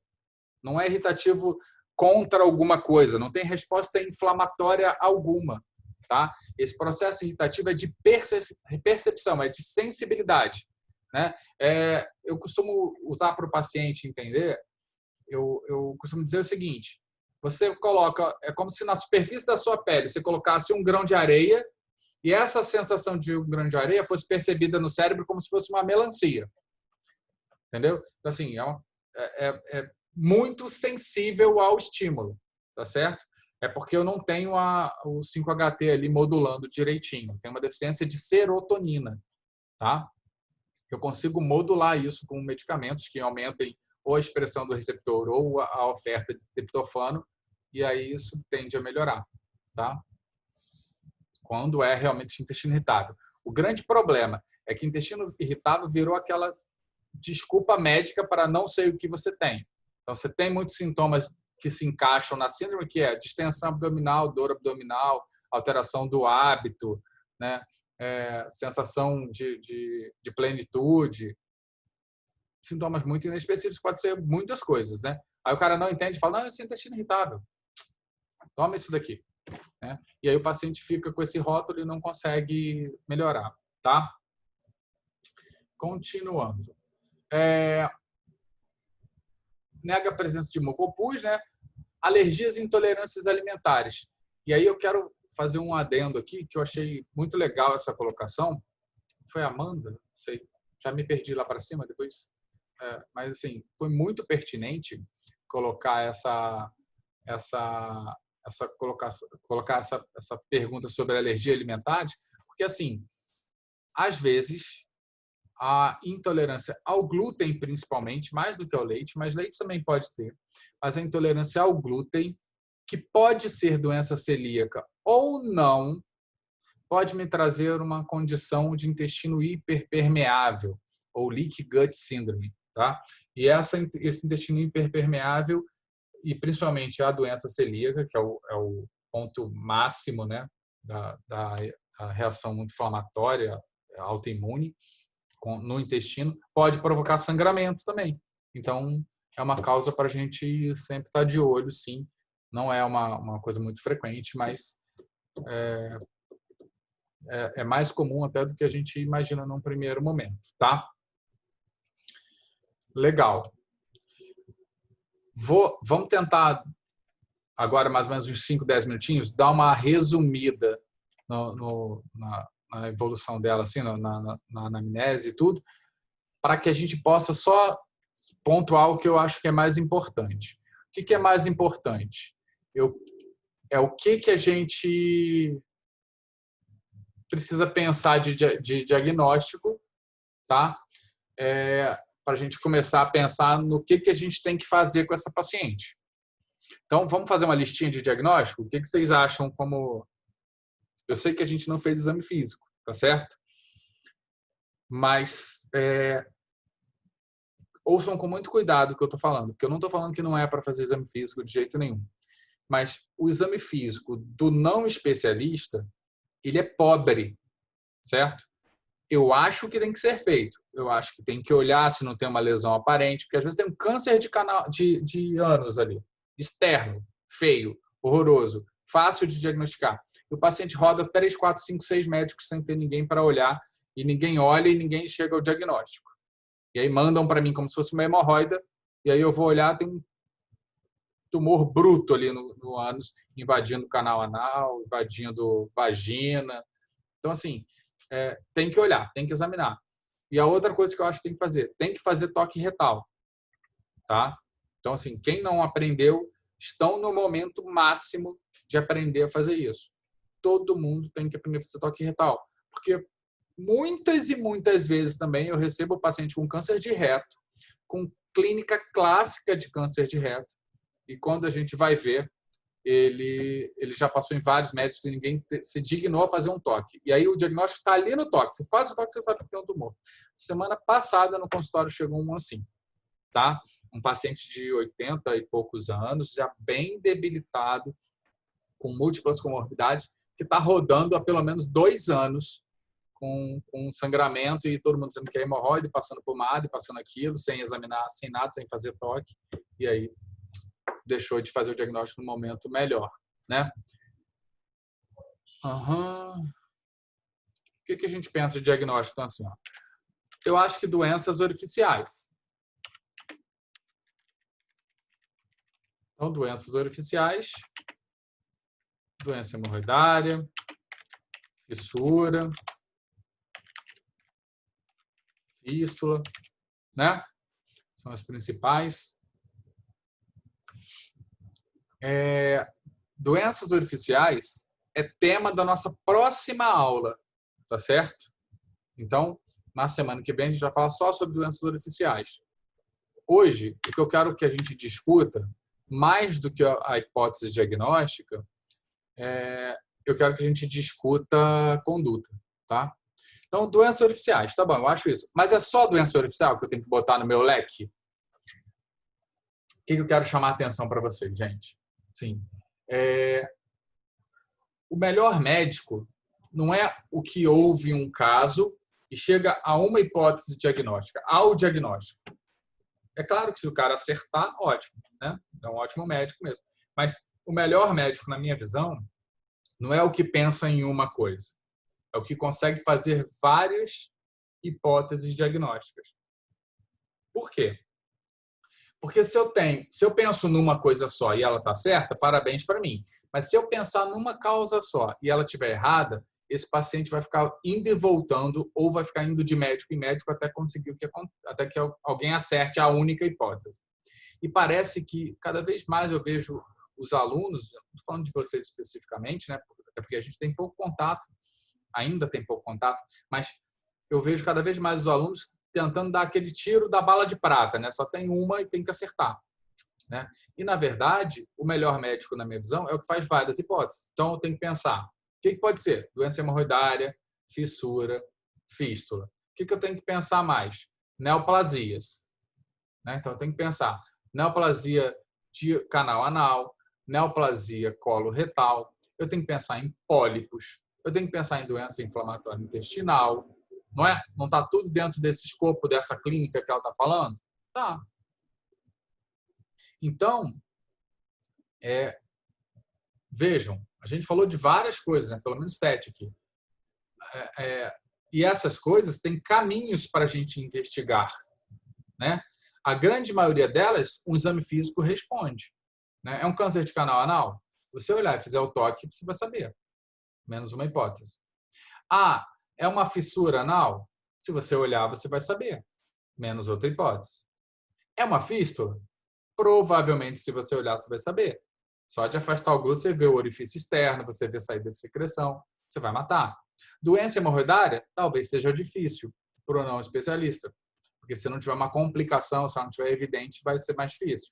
Não é irritativo contra alguma coisa, não tem resposta inflamatória alguma. Tá? Esse processo irritativo é de percepção, é de sensibilidade. Né? Eu costumo usar para o paciente entender, eu costumo dizer o seguinte, você coloca, é como se na superfície da sua pele você colocasse um grão de areia e essa sensação de um grão de areia fosse percebida no cérebro como se fosse uma melancia. Entendeu? Então, assim, é muito sensível ao estímulo, tá certo? É porque eu não tenho o 5-HT ali modulando direitinho. Tem uma deficiência de serotonina, tá? Eu consigo modular isso com medicamentos que aumentem ou a expressão do receptor ou a oferta de triptofano, e aí isso tende a melhorar, tá? Quando é realmente intestino irritável. O grande problema é que intestino irritável virou aquela desculpa médica para não sei o que você tem. Então, você tem muitos sintomas que se encaixam na síndrome, que é distensão abdominal, dor abdominal, alteração do hábito, né? Sensação de plenitude, sintomas muito inespecíficos, pode ser muitas coisas, né? Aí o cara não entende e fala, não, esse intestino irritável, toma isso daqui. Né? E aí o paciente fica com esse rótulo e não consegue melhorar, tá? Continuando. Nega a presença de mucopus, né? Alergias e intolerâncias alimentares. E aí eu quero fazer um adendo aqui, que eu achei muito legal essa colocação. Foi a Amanda? Não sei. Já me perdi lá para cima depois. Mas, assim, foi muito pertinente colocar essa pergunta sobre alergia alimentar, porque, assim, às vezes, a intolerância ao glúten, principalmente, mais do que ao leite, mas leite também pode ter, mas a intolerância ao glúten, que pode ser doença celíaca ou não, pode me trazer uma condição de intestino hiperpermeável, ou leaky gut syndrome, tá? E esse intestino hiperpermeável, e principalmente a doença celíaca, que é o ponto máximo, né, da reação inflamatória autoimune no intestino, pode provocar sangramento também. Então, é uma causa para a gente sempre estar de olho, sim. Não é uma coisa muito frequente, mas é mais comum até do que a gente imagina num primeiro momento, tá? Legal. Vamos tentar, agora mais ou menos uns 5, 10 minutinhos, dar uma resumida na evolução dela, assim, na anamnese e tudo, para que a gente possa só pontuar o que eu acho que é mais importante. O que é mais importante? É o que a gente precisa pensar de diagnóstico, tá? Para a gente começar a pensar no que a gente tem que fazer com essa paciente. Então, vamos fazer uma listinha de diagnóstico? O que vocês acham como... Eu sei que a gente não fez exame físico, tá certo? Mas ouçam com muito cuidado o que eu estou falando, porque eu não estou falando que não é para fazer exame físico de jeito nenhum. Mas o exame físico do não especialista, ele é pobre, certo? Eu acho que tem que ser feito. Eu acho que tem que olhar se não tem uma lesão aparente, porque às vezes tem um câncer de ânus ali, externo, feio, horroroso, fácil de diagnosticar. E o paciente roda 3, 4, 5, 6 médicos sem ter ninguém para olhar, e ninguém olha e ninguém chega ao diagnóstico. E aí mandam para mim como se fosse uma hemorroida, e aí eu vou olhar, tem um tumor bruto ali no ânus, invadindo o canal anal, invadindo vagina. Então, assim, tem que olhar, tem que examinar. E a outra coisa que eu acho que tem que fazer toque retal, tá? Então, assim, quem não aprendeu, estão no momento máximo de aprender a fazer isso. Todo mundo tem que aprender a fazer toque retal, porque muitas e muitas vezes também eu recebo o paciente com câncer de reto, com clínica clássica de câncer de reto, e quando a gente vai ver, ele já passou em vários médicos e ninguém se dignou a fazer um toque. E aí o diagnóstico está ali no toque. Você faz o toque, você sabe que tem um tumor. Semana passada, no consultório, chegou um assim, tá? Um paciente de 80 e poucos anos, já bem debilitado, com múltiplas comorbidades, que está rodando há pelo menos 2 anos com sangramento e todo mundo dizendo que é hemorroide, passando pomada, passando aquilo, sem examinar, sem nada, sem fazer toque. E aí deixou de fazer o diagnóstico no momento melhor, né? O que a gente pensa de diagnóstico? Então, assim, ó, eu acho que doenças orificiais. Então, doenças orificiais, doença hemorroidária, fissura, fístula, né? São as principais. Doenças orificiais é tema da nossa próxima aula, tá certo? Então, na semana que vem, a gente vai falar só sobre doenças orificiais. Hoje, o que eu quero que a gente discuta mais do que a hipótese diagnóstica, eu quero que a gente discuta conduta, tá? Então, doenças orificiais, tá bom, eu acho isso. Mas é só doença orificial que eu tenho que botar no meu leque? O que eu quero chamar a atenção para vocês, gente? Sim. O melhor médico não é o que ouve um caso e chega a uma hipótese diagnóstica, ao diagnóstico. É claro que se o cara acertar, ótimo, né? É um ótimo médico mesmo. Mas o melhor médico, na minha visão, não é o que pensa em uma coisa. É o que consegue fazer várias hipóteses diagnósticas. Por quê? Porque se eu penso numa coisa só e ela está certa, parabéns para mim. Mas se eu pensar numa causa só e ela estiver errada, esse paciente vai ficar indo e voltando ou vai ficar indo de médico em médico até conseguir até que alguém acerte a única hipótese. E parece que cada vez mais eu vejo os alunos, não estou falando de vocês especificamente, né? Até porque a gente tem pouco contato, ainda tem pouco contato, mas eu vejo cada vez mais os alunos tentando dar aquele tiro da bala de prata, né? Só tem uma e tem que acertar, né? E, na verdade, o melhor médico, na minha visão, é o que faz várias hipóteses. Então, eu tenho que pensar, o que pode ser? Doença hemorroidária, fissura, fístula. O que eu tenho que pensar mais? Neoplasias, né? Então, eu tenho que pensar neoplasia de canal anal, neoplasia coloretal, eu tenho que pensar em pólipos, eu tenho que pensar em doença inflamatória intestinal, não é? Não está tudo dentro desse escopo, dessa clínica que ela está falando? Tá. Então, vejam, a gente falou de várias coisas, né? Pelo menos 7 aqui. E essas coisas têm caminhos para a gente investigar, né? A grande maioria delas, um exame físico responde, né? É um câncer de canal anal? Você olhar e fizer o toque, você vai saber. Menos uma hipótese. Ah, é uma fissura anal? Se você olhar, você vai saber. Menos outra hipótese. É uma fístula? Provavelmente, se você olhar, você vai saber. Só de afastar o glúteo, você vê o orifício externo, você vê a saída de secreção, você vai matar. Doença hemorroidária? Talvez seja difícil para o não especialista. Porque se não tiver uma complicação, se não tiver evidente, vai ser mais difícil.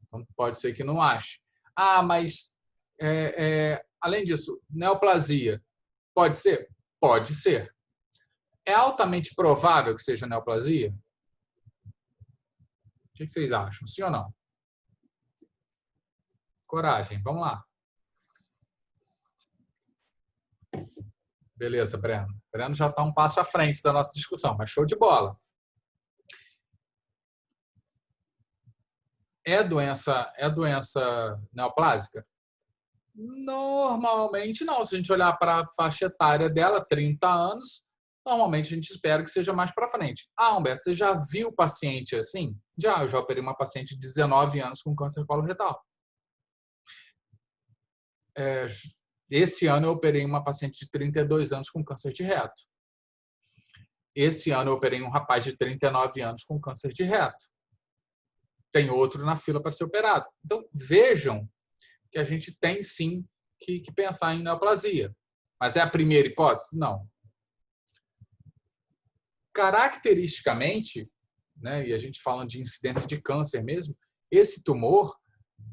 Então, pode ser que não ache. Ah, mas, além disso, neoplasia, pode ser? Pode ser. É altamente provável que seja neoplasia? O que vocês acham? Sim ou não? Coragem, vamos lá. Beleza, Breno. Breno já está um passo à frente da nossa discussão, mas show de bola. É doença neoplásica? Normalmente não. Se a gente olhar para a faixa etária dela, 30 anos, normalmente a gente espera que seja mais para frente. Ah, Humberto, você já viu paciente assim? Eu já operei uma paciente de 19 anos com câncer coloretal. Esse ano eu operei uma paciente de 32 anos com câncer de reto. Esse ano eu operei um rapaz de 39 anos com câncer de reto. Tem outro na fila para ser operado. Então, vejam que a gente tem sim que pensar em neoplasia. Mas é a primeira hipótese? Não. Caracteristicamente, né, e a gente falando de incidência de câncer mesmo, esse tumor,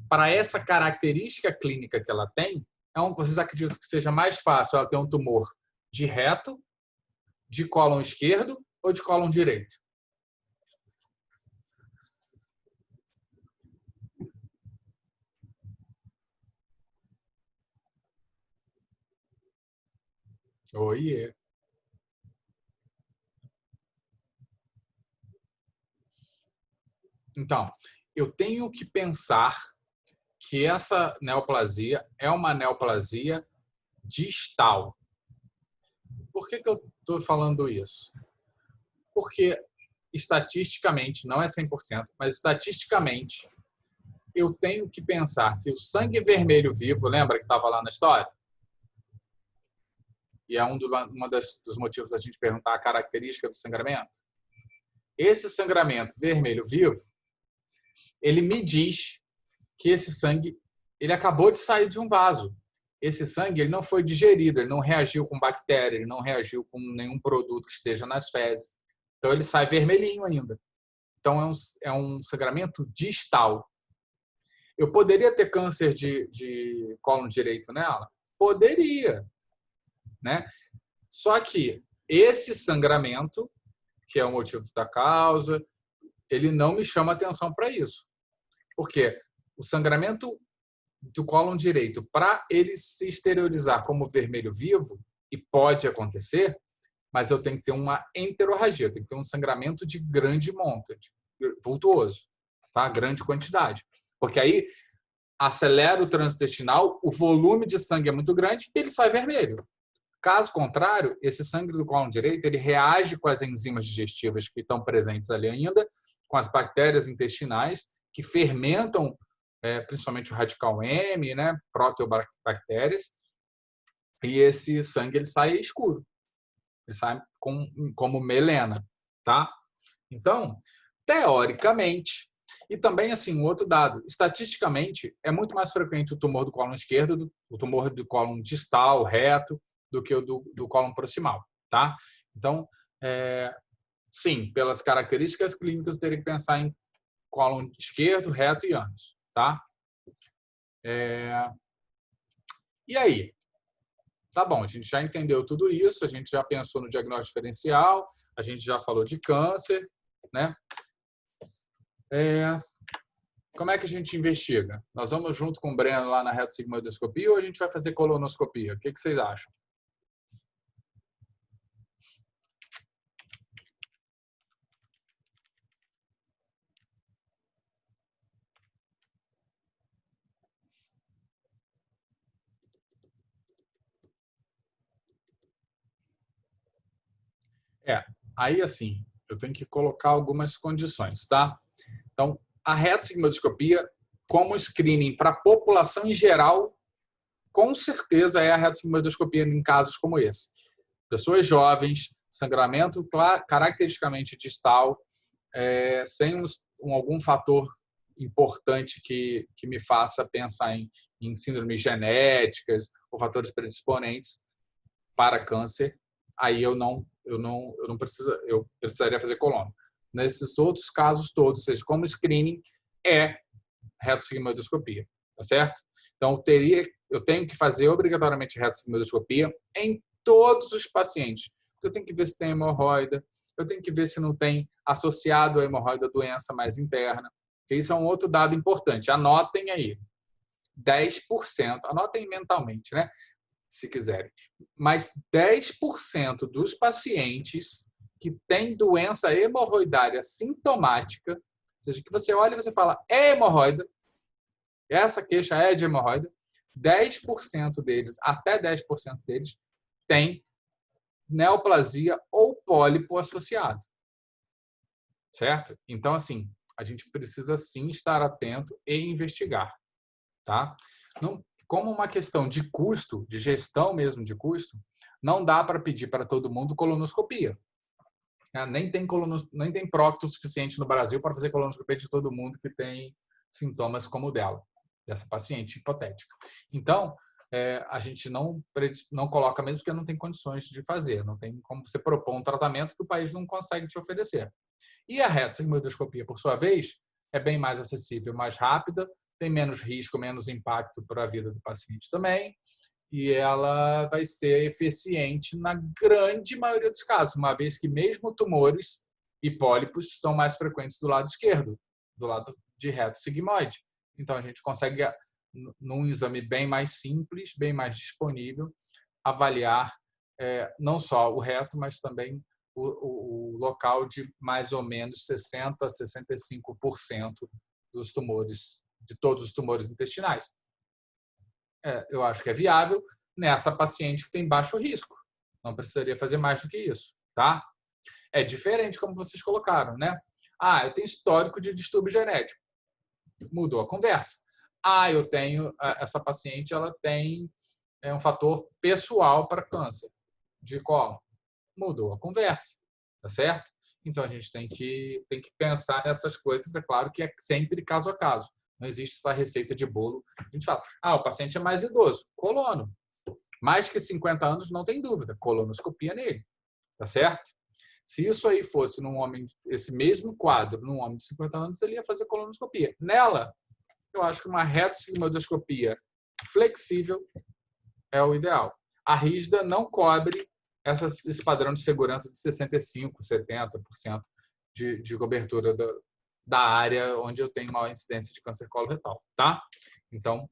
para essa característica clínica que ela tem, vocês acreditam que seja mais fácil ela ter um tumor de reto, de cólon esquerdo ou de cólon direito? Oiê. Então, eu tenho que pensar que essa neoplasia é uma neoplasia distal. Por que eu estou falando isso? Porque estatisticamente, não é 100%, mas estatisticamente, eu tenho que pensar que o sangue vermelho vivo, lembra que estava lá na história? E é dos motivos da gente perguntar a característica do sangramento. Esse sangramento vermelho vivo, ele me diz que esse sangue ele acabou de sair de um vaso. Esse sangue ele não foi digerido, ele não reagiu com bactéria, ele não reagiu com nenhum produto que esteja nas fezes. Então, ele sai vermelhinho ainda. Então, é um sangramento distal. Eu poderia ter câncer de cólon direito nela? Poderia, né? Só que esse sangramento, que é o motivo da causa, ele não me chama atenção para isso. Porque o sangramento do cólon direito, para ele se exteriorizar como vermelho vivo, e pode acontecer, mas eu tenho que ter uma enterorragia, eu tenho que ter um sangramento de grande monta, vultuoso, tá? Grande quantidade. Porque aí acelera o trânsito intestinal, o volume de sangue é muito grande e ele sai vermelho. Caso contrário, esse sangue do cólon direito ele reage com as enzimas digestivas que estão presentes ali ainda, com as bactérias intestinais que fermentam, principalmente o radical M, né, proteobactérias, e esse sangue ele sai escuro, ele sai como melena, tá? Então, teoricamente, e também assim um outro dado, estatisticamente é muito mais frequente o tumor do cólon esquerdo, o tumor do cólon distal, reto, do que o do cólon proximal, tá? Então, sim, pelas características clínicas, eu teria que pensar em cólon esquerdo, reto e ânus, tá? E aí? Tá bom, a gente já entendeu tudo isso, a gente já pensou no diagnóstico diferencial, a gente já falou de câncer, né? Como é que a gente investiga? Nós vamos junto com o Breno lá na retosigmoidoscopia ou a gente vai fazer colonoscopia? O que vocês acham? Aí assim, eu tenho que colocar algumas condições, tá? Então, a retosigmoidoscopia, como screening para a população em geral, com certeza é a retosigmoidoscopia em casos como esse. Pessoas jovens, sangramento caracteristicamente distal, sem algum fator importante que me faça pensar em síndromes genéticas ou fatores predisponentes para câncer, aí eu precisaria fazer colono. Nesses outros casos todos, seja como screening, é retosigmoidoscopia, tá certo? Então eu tenho que fazer obrigatoriamente retosigmoidoscopia em todos os pacientes. Eu tenho que ver se tem hemorroida, eu tenho que ver se não tem associado à hemorroida doença mais interna, que isso é um outro dado importante. Anotem aí. 10%, anotem mentalmente, né? Se quiserem. Mas 10% dos pacientes que têm doença hemorroidária sintomática, ou seja, que você olha e você fala, é hemorroida, essa queixa é de hemorroida, 10% deles, até 10% deles, tem neoplasia ou pólipo associado. Certo? Então, assim, a gente precisa sim estar atento e investigar, tá? Não, como uma questão de custo, de gestão mesmo de custo, não dá para pedir para todo mundo colonoscopia. Nem tem prócto suficiente no Brasil para fazer colonoscopia de todo mundo que tem sintomas como o dela, dessa paciente hipotética. Então, a gente não coloca mesmo porque não tem condições de fazer, não tem como você propor um tratamento que o país não consegue te oferecer. E a retosigmoidoscopia, por sua vez, é bem mais acessível, mais rápida, tem menos risco, menos impacto para a vida do paciente também, e ela vai ser eficiente na grande maioria dos casos, uma vez que mesmo tumores e pólipos são mais frequentes do lado esquerdo, do lado de reto sigmoide. Então, a gente consegue, num exame bem mais simples, bem mais disponível, avaliar não só o reto, mas também o local de mais ou menos 60% a 65% dos tumores, de todos os tumores intestinais. Eu acho que é viável nessa paciente que tem baixo risco. Não precisaria fazer mais do que isso, tá? É diferente como vocês colocaram, né? Eu tenho histórico de distúrbio genético. Mudou a conversa. Eu tenho essa paciente, ela tem um fator pessoal para câncer de cólon. Mudou a conversa, tá certo? Então a gente tem que pensar nessas coisas. É claro que é sempre caso a caso. Não existe essa receita de bolo. A gente fala, o paciente é mais idoso, colono. Mais que 50 anos, não tem dúvida, colonoscopia nele, tá certo? Se isso aí fosse num homem, esse mesmo quadro, num homem de 50 anos, ele ia fazer colonoscopia. Nela, eu acho que uma retossigmoidoscopia flexível é o ideal. A rígida não cobre esse padrão de segurança de 65%, 70% de cobertura da área onde eu tenho maior incidência de câncer coloretal, tá? Então,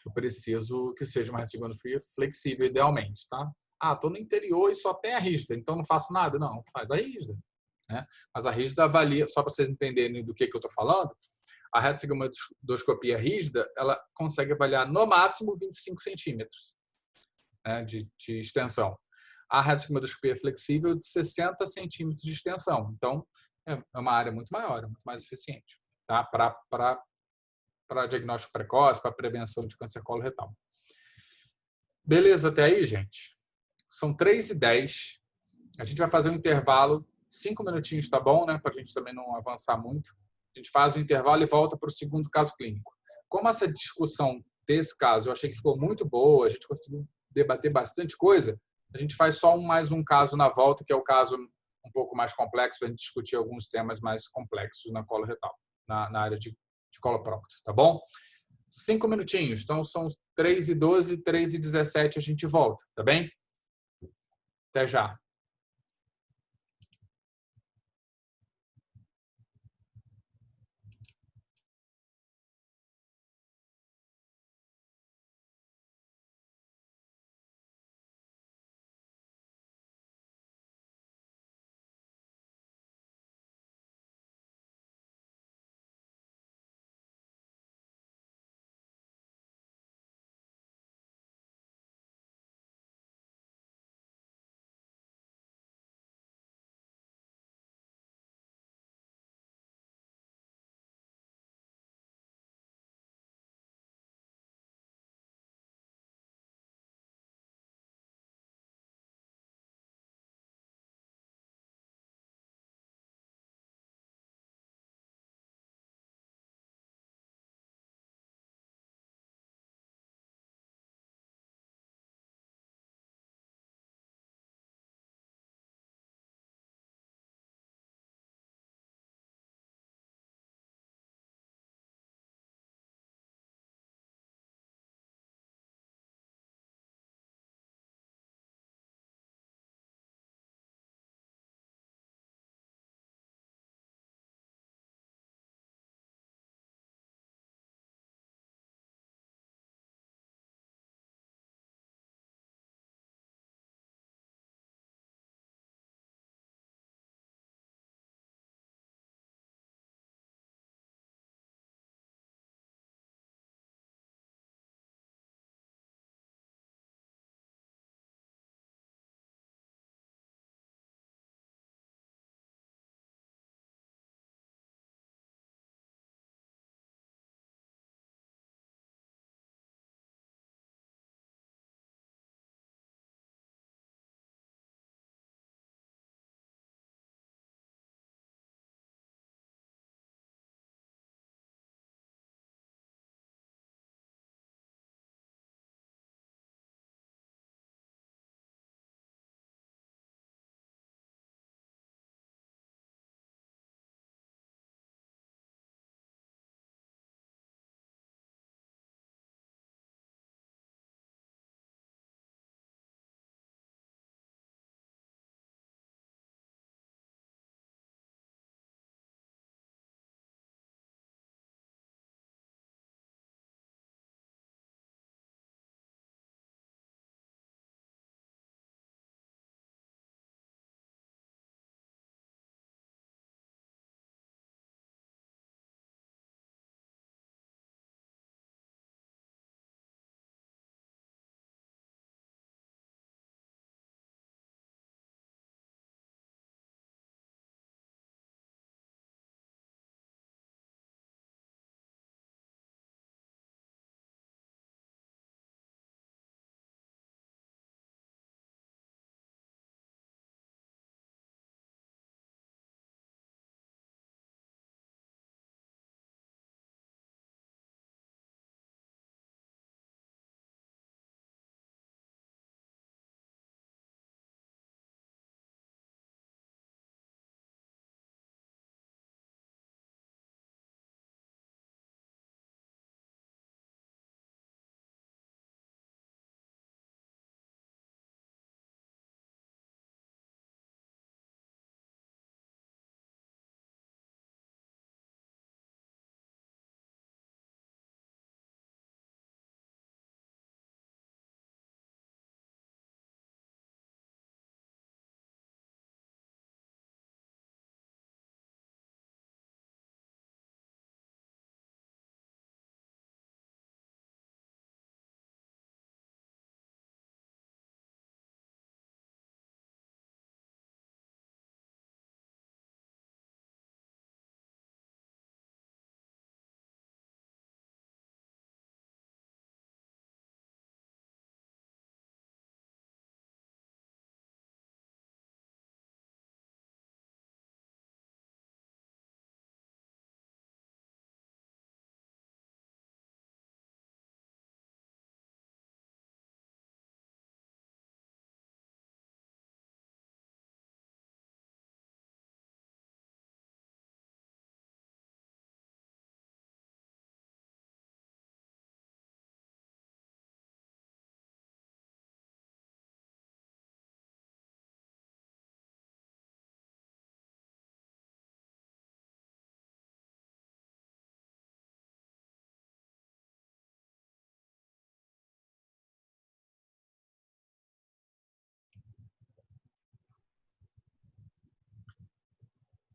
eu preciso que seja uma retossigmoidoscopia flexível, idealmente, tá? Ah, estou no interior e só tem a rígida, então não faço nada? Não, faz a rígida. Né? Mas a rígida avalia, só para vocês entenderem do que eu estou falando, a retossigmoidoscopia rígida, ela consegue avaliar no máximo 25 centímetros, né, de extensão. A retossigmoidoscopia flexível de 60 centímetros de extensão. Então, é uma área muito maior, é muito mais eficiente, tá? Para diagnóstico precoce, para prevenção de câncer coloretal. Beleza até aí, gente? São 3h10. A gente vai fazer um intervalo, 5 minutinhos, tá bom, né? Para a gente também não avançar muito. A gente faz o intervalo e volta para o segundo caso clínico. Como essa discussão desse caso eu achei que ficou muito boa, a gente conseguiu debater bastante coisa, a gente faz só mais um caso na volta, que é o caso um pouco mais complexo, para a gente discutir alguns temas mais complexos na coloretal, na área de coloprocto, tá bom? 5 minutinhos, então são 3h12, 3h17 a gente volta, tá bem? Até já.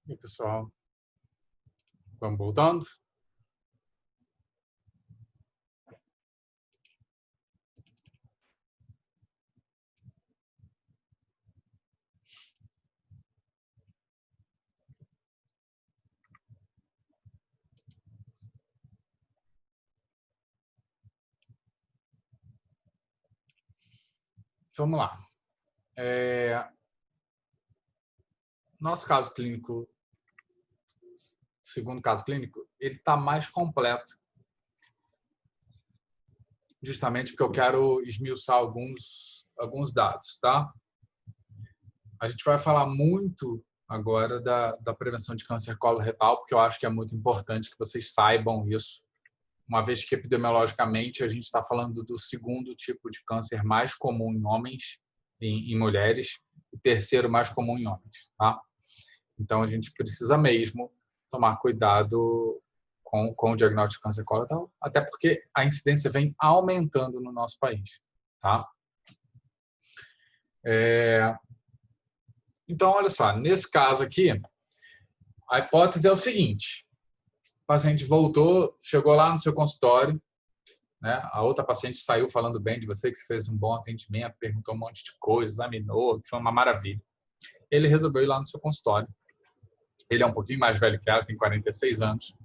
E pessoal, vamos voltando. Vamos lá. Nosso caso clínico, segundo caso clínico, ele está mais completo. Justamente porque eu quero esmiuçar alguns dados, tá? A gente vai falar muito agora da prevenção de câncer coloretal, porque eu acho que é muito importante que vocês saibam isso, uma vez que epidemiologicamente a gente está falando do segundo tipo de câncer mais comum em homens, em mulheres, e terceiro mais comum em homens, tá? Então a gente precisa mesmo tomar cuidado com o diagnóstico de câncer coloretal, até porque a incidência vem aumentando no nosso país, tá? Então, olha só, nesse caso aqui, a hipótese é o seguinte: o paciente voltou, chegou lá no seu consultório, né? A outra paciente saiu falando bem de você, que você fez um bom atendimento, perguntou um monte de coisa, examinou, foi uma maravilha. Ele resolveu ir lá no seu consultório. Ele é um pouquinho mais velho que ela, tem 46 anos.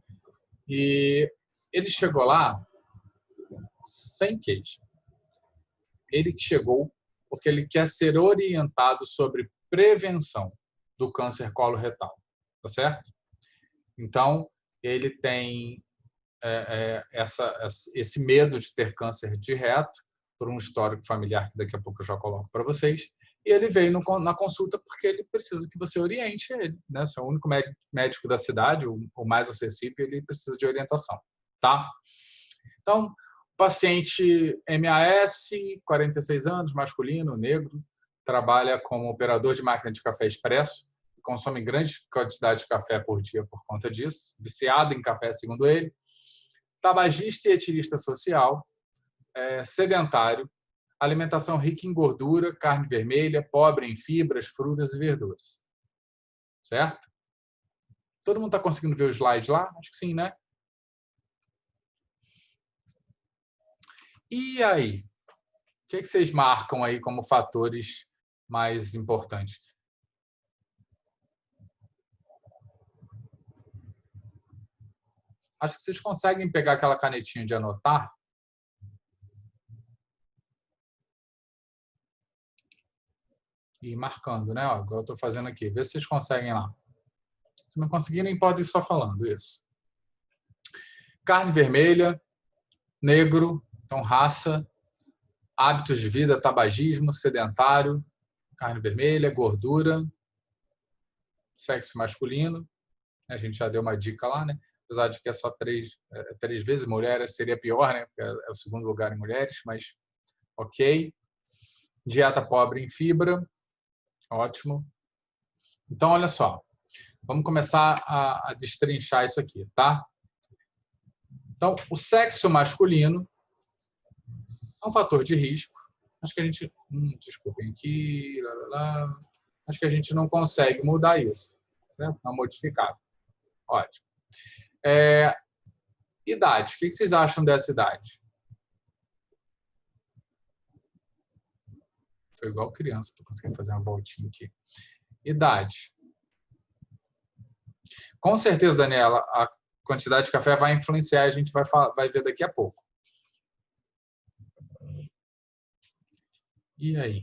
E ele chegou lá sem queixa. Ele chegou porque ele quer ser orientado sobre prevenção do câncer coloretal, tá certo? Então, ele tem esse medo de ter câncer de reto, por um histórico familiar que daqui a pouco eu já coloco para vocês, e ele veio na consulta porque ele precisa que você oriente ele, né? Você é o único médico da cidade, o mais acessível, ele precisa de orientação, tá? Então, paciente MAS, 46 anos, masculino, negro, trabalha como operador de máquina de café expresso, consome grande quantidade de café por dia por conta disso, viciado em café, segundo ele, tabagista e etilista social, sedentário, alimentação rica em gordura, carne vermelha, pobre em fibras, frutas e verduras. Certo? Todo mundo está conseguindo ver o slide lá? Acho que sim, né? E aí? O que vocês marcam aí como fatores mais importantes? Acho que vocês conseguem pegar aquela canetinha de anotar e ir marcando, né? Ó, igual eu estou fazendo aqui. Vê se vocês conseguem lá. Se não conseguirem, pode ir só falando isso. Carne vermelha, negro, então raça, hábitos de vida, tabagismo, sedentário, carne vermelha, gordura, sexo masculino. A gente já deu uma dica lá, né? Apesar de que é só três vezes, mulheres seria pior, né? Porque é o segundo lugar em mulheres, mas ok. Dieta pobre em fibra, ótimo. Então, olha só, vamos começar a destrinchar isso aqui, tá? Então, o sexo masculino é um fator de risco. Acho que a gente... desculpem aqui... Acho que a gente não consegue mudar isso. Certo? Não modificar. Ótimo. Idade. O que vocês acham dessa idade? Estou igual criança para conseguir fazer uma voltinha aqui. Idade. Com certeza, Daniela, a quantidade de café vai influenciar, a gente vai ver daqui a pouco. E aí?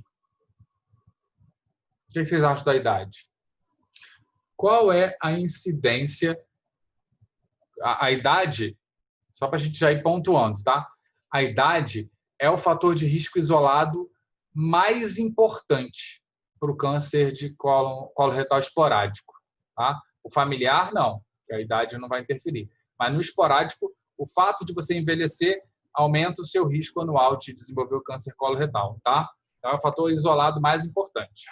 O que vocês acham da idade? Qual é a incidência? A idade, só para a gente já ir pontuando, tá? A idade é o fator de risco isolado mais importante para o câncer de colo retal esporádico. Tá? O familiar, não, porque a idade não vai interferir. Mas no esporádico, o fato de você envelhecer aumenta o seu risco anual de desenvolver o câncer coloretal. Tá? Então, é o fator isolado mais importante.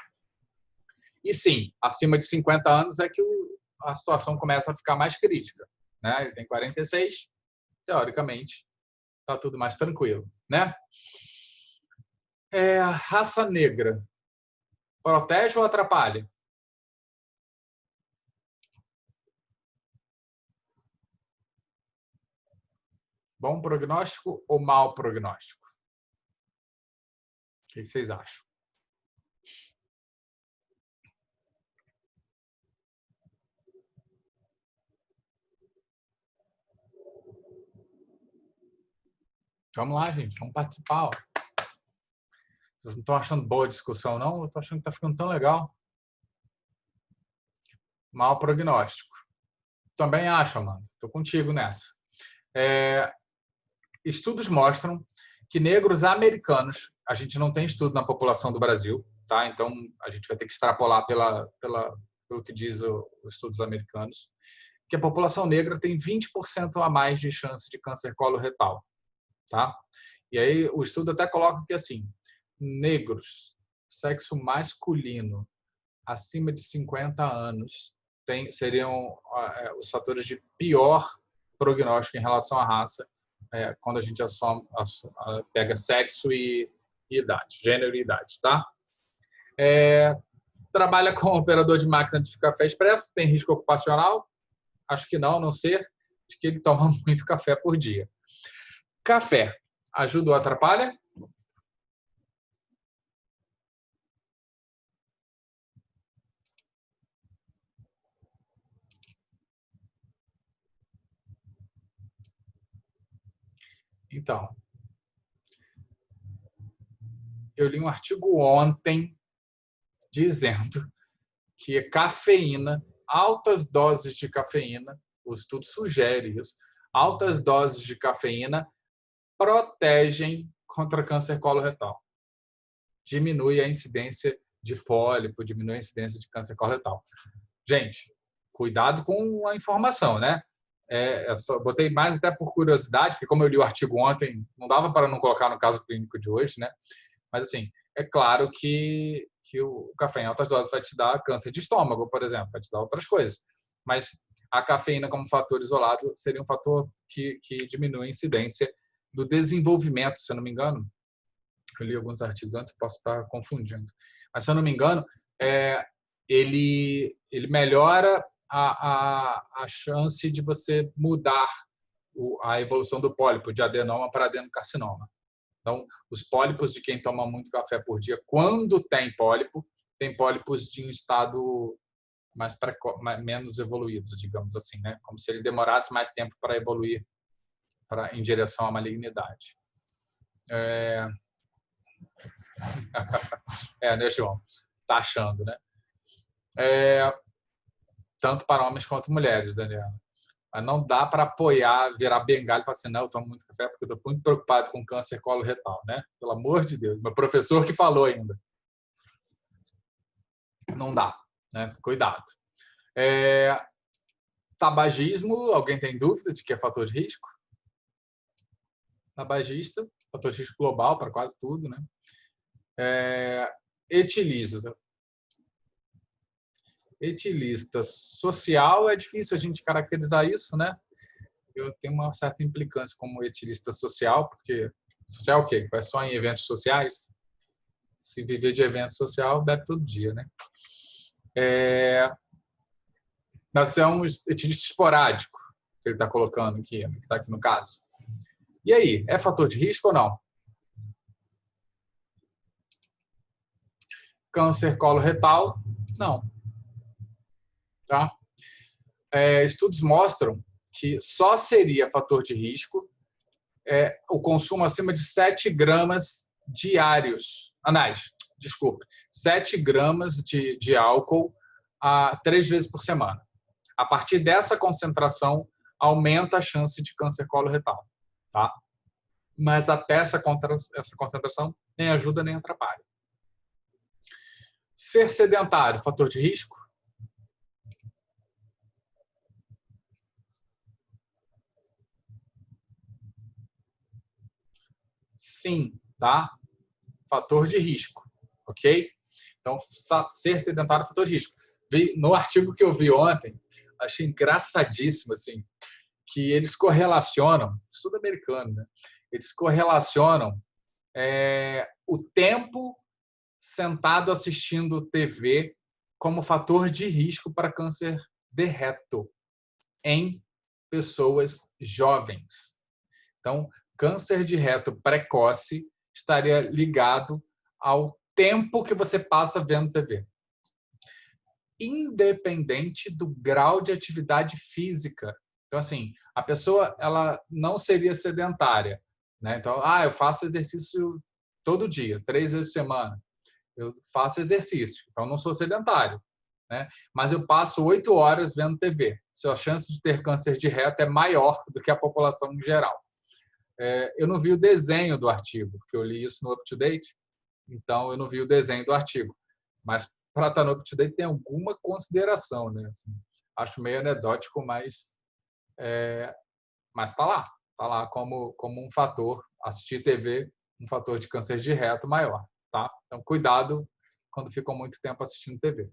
E sim, acima de 50 anos é que a situação começa a ficar mais crítica. Né? Ele tem 46, teoricamente, está tudo mais tranquilo. Né? Raça negra, protege ou atrapalha? Bom prognóstico ou mau prognóstico? O que vocês acham? Vamos lá, gente. Vamos participar. Ó. Vocês não estão achando boa a discussão, não? Eu estou achando que está ficando tão legal. Mau prognóstico. Também acho, Amanda. Estou contigo nessa. Estudos mostram que negros americanos, a gente não tem estudo na população do Brasil, tá? Então a gente vai ter que extrapolar pelo que diz os estudos americanos, que a população negra tem 20% a mais de chance de câncer coloretal, tá? E aí o estudo até coloca que assim, negros, sexo masculino, acima de 50 anos, seriam os fatores de pior prognóstico em relação à raça, quando a gente pega sexo e idade, gênero e idade, tá? Trabalha como operador de máquina de café expresso, tem risco ocupacional? Acho que não, a não ser de que ele toma muito café por dia. Café, ajuda ou atrapalha? Então, eu li um artigo ontem dizendo que a cafeína, altas doses de cafeína, o estudo sugere isso, altas doses de cafeína protegem contra câncer coloretal. Diminui a incidência de pólipo, diminui a incidência de câncer coloretal. Gente, cuidado com a informação, né? Botei mais até por curiosidade, porque como eu li o artigo ontem, não dava para não colocar no caso clínico de hoje, né? Mas, assim, é claro que o café em altas doses vai te dar câncer de estômago, por exemplo, vai te dar outras coisas. Mas a cafeína, como fator isolado, seria um fator que diminui a incidência do desenvolvimento, se eu não me engano. Eu li alguns artigos antes, posso estar confundindo. Mas, se eu não me engano, ele melhora a chance de você mudar a evolução do pólipo, de adenoma para adenocarcinoma. Então, os pólipos de quem toma muito café por dia, quando tem pólipos de um estado menos evoluídos, digamos assim, né? Como se ele demorasse mais tempo para evoluir em direção à malignidade. Né, João? Tá achando, né? Tanto para homens quanto mulheres, Daniela. Mas não dá para apoiar, virar bengala e falar assim, não, eu tomo muito café porque eu estou muito preocupado com câncer coloretal, né? Pelo amor de Deus. Meu professor que falou ainda. Não dá, né? Cuidado. Tabagismo, alguém tem dúvida de que é fator de risco? Tabagista, fator de risco global para quase tudo, né? Etilista. Etilista social, é difícil a gente caracterizar isso, né? Eu tenho uma certa implicância como etilista social, porque social o quê? Vai só em eventos sociais? Se viver de evento social, bebe todo dia, né? Mas é um etilista esporádico que ele está colocando aqui, que está aqui no caso. E aí, é fator de risco ou não? Câncer coloretal, não. Tá? Estudos mostram que só seria fator de risco o consumo acima de 7 gramas diários. 7 gramas de álcool 3 vezes por semana. A partir dessa concentração, aumenta a chance de câncer coloretal. Tá? Mas até essa concentração nem ajuda nem atrapalha. Ser sedentário, fator de risco? Sim, tá? Fator de risco, ok? Então, ser sedentário é fator de risco. No artigo que eu vi ontem, achei engraçadíssimo, assim, que eles correlacionam, estudo americano, né? Eles correlacionam o tempo sentado assistindo TV como fator de risco para câncer de reto em pessoas jovens. Então, câncer de reto precoce estaria ligado ao tempo que você passa vendo TV, independente do grau de atividade física. Então, assim, a pessoa ela não seria sedentária, né? Então, eu faço exercício todo dia, 3 vezes por semana. Eu faço exercício, então não sou sedentário, né? Mas eu passo 8 horas vendo TV. Sua chance de ter câncer de reto é maior do que a população em geral. Eu não vi o desenho do artigo, porque eu li isso no UpToDate, então eu não vi o desenho do artigo. Mas para estar no UpToDate tem alguma consideração, né? Assim, acho meio anedótico, mas está lá como um fator, assistir TV, um fator de câncer de reto maior, tá? Então cuidado quando ficam muito tempo assistindo TV.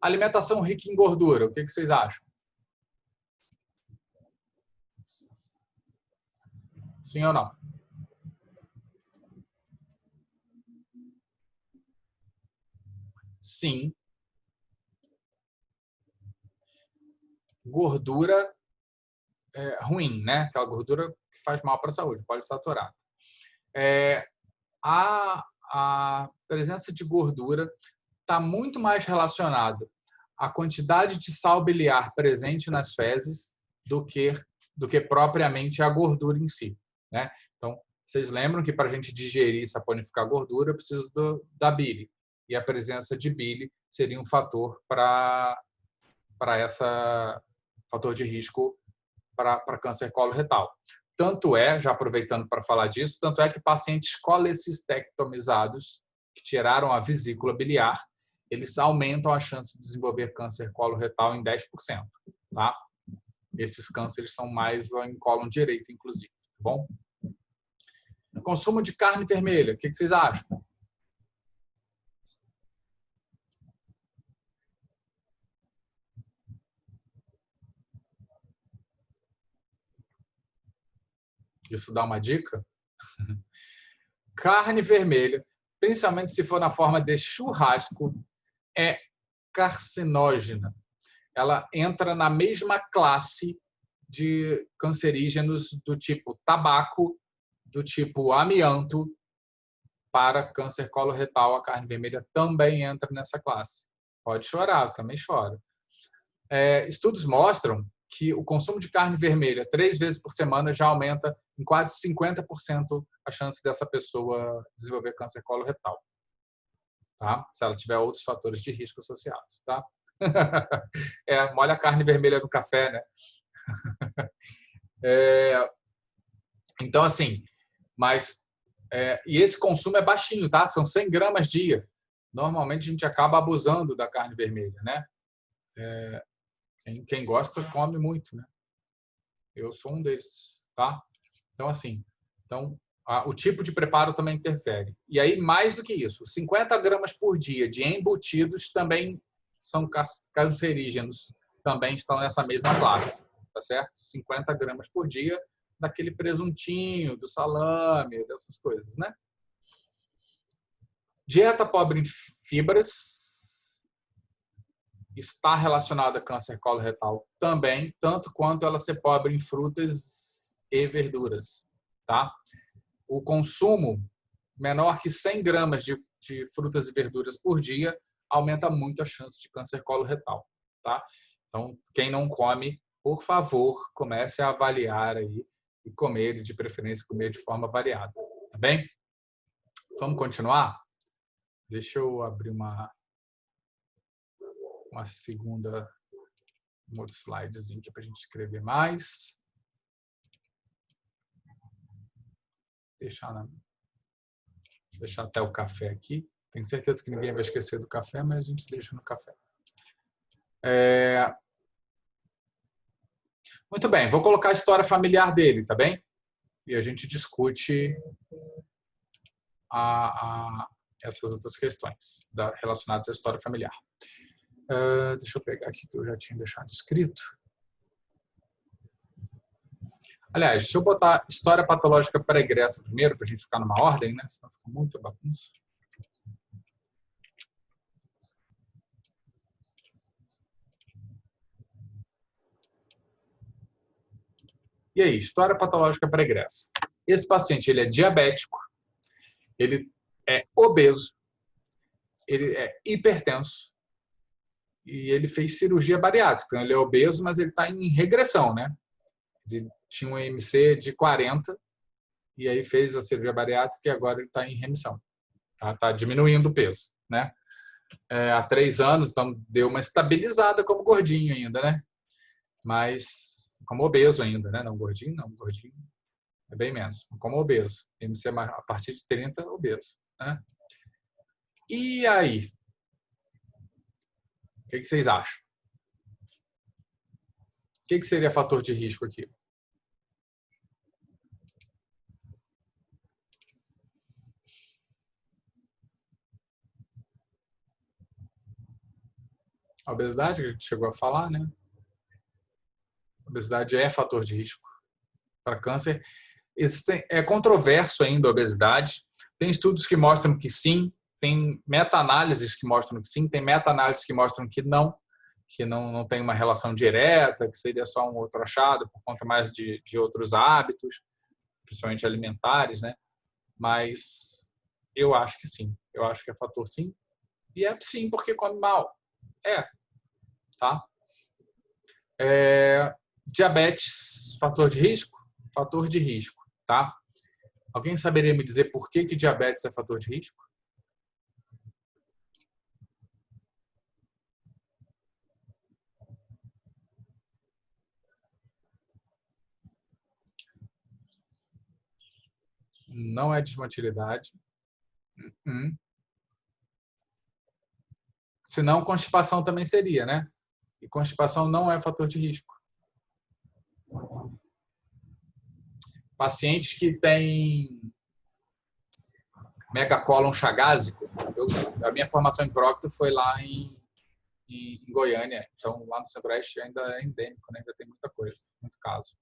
Alimentação rica em gordura, o que vocês acham? Sim ou não? Sim. Gordura ruim, né? Aquela gordura que faz mal para a saúde, poliinsaturada. A presença de gordura está muito mais relacionada à quantidade de sal biliar presente nas fezes do que propriamente a gordura em si, né? Então, vocês lembram que para a gente digerir e saponificar gordura, eu preciso da bile. E a presença de bile seria um fator para essa fator de risco para câncer coloretal. Tanto é, já aproveitando para falar disso, tanto é que pacientes colecistectomizados que tiraram a vesícula biliar, eles aumentam a chance de desenvolver câncer coloretal em 10%, tá? Esses cânceres são mais em cólon direito, inclusive, tá bom? Consumo de carne vermelha, o que vocês acham? Isso dá uma dica? Carne vermelha, principalmente se for na forma de churrasco, é carcinógena. Ela entra na mesma classe de cancerígenos do tipo tabaco, do tipo amianto. Para câncer coloretal, a carne vermelha também entra nessa classe. Pode chorar, eu também choro. Estudos mostram que o consumo de carne vermelha 3 vezes por semana já aumenta em quase 50% a chance dessa pessoa desenvolver câncer coloretal, tá? Se ela tiver outros fatores de risco associados, tá? Molha a carne vermelha no café, né? Então, assim, mas e esse consumo é baixinho, tá? São 100 gramas dia. Normalmente a gente acaba abusando da carne vermelha, né? Quem gosta come muito, né? Eu sou um deles, tá? Então, assim, o tipo de preparo também interfere. E aí, mais do que isso, 50 gramas por dia de embutidos também são cancerígenos, também estão nessa mesma classe, tá certo? 50 gramas por dia daquele presuntinho, do salame, dessas coisas, né? Dieta pobre em fibras está relacionada a câncer coloretal também, tanto quanto ela ser pobre em frutas e verduras, tá? O consumo menor que 100 gramas de frutas e verduras por dia aumenta muito a chance de câncer coloretal, tá? Então, quem não come, por favor, comece a avaliar aí e comer, de preferência, comer de forma variada, tá bem? Vamos continuar? Deixa eu abrir uma segunda, um outro slidezinho aqui para a gente escrever mais. Deixar até o café aqui. Tenho certeza que ninguém vai esquecer do café, mas a gente deixa no café. Muito bem, vou colocar a história familiar dele, tá bem? E a gente discute essas outras questões relacionadas à história familiar. Deixa eu pegar aqui que eu já tinha deixado escrito. Aliás, deixa eu botar história patológica pregressa primeiro, para a gente ficar numa ordem, né? Senão fica muito bagunça. E aí, história patológica pregressa. Esse paciente, ele é diabético, ele é obeso, ele é hipertenso e ele fez cirurgia bariátrica. Então, ele é obeso, mas ele está em regressão, né? Ele tinha um IMC de 40 e aí fez a cirurgia bariátrica e agora ele está em remissão. Tá diminuindo o peso, né? Há 3 anos, então deu uma estabilizada como gordinho ainda, né? Mas como obeso ainda, né? Não gordinho, não. Gordinho é bem menos. Como obeso. IMC a partir de 30, obeso, né? E aí? O que vocês acham? O que seria fator de risco aqui? A obesidade, que a gente chegou a falar, né? A obesidade é fator de risco para câncer. É controverso ainda a obesidade. Tem estudos que mostram que sim, tem meta-análises que mostram que sim, tem meta-análises que mostram que não tem uma relação direta, que seria só um outro achado por conta mais de outros hábitos, principalmente alimentares, né? Mas eu acho que sim, eu acho que é fator sim. E é sim porque come mal. Tá? Diabetes, fator de risco? Fator de risco, tá? Alguém saberia me dizer por que diabetes é fator de risco? Não é desmotilidade. Senão, constipação também seria, né? E constipação não é fator de risco. Pacientes que têm megacólon chagásico, a minha formação em prócto foi lá em Goiânia, então lá no Centro-Oeste ainda é endêmico, né? Ainda tem muita coisa, muito caso.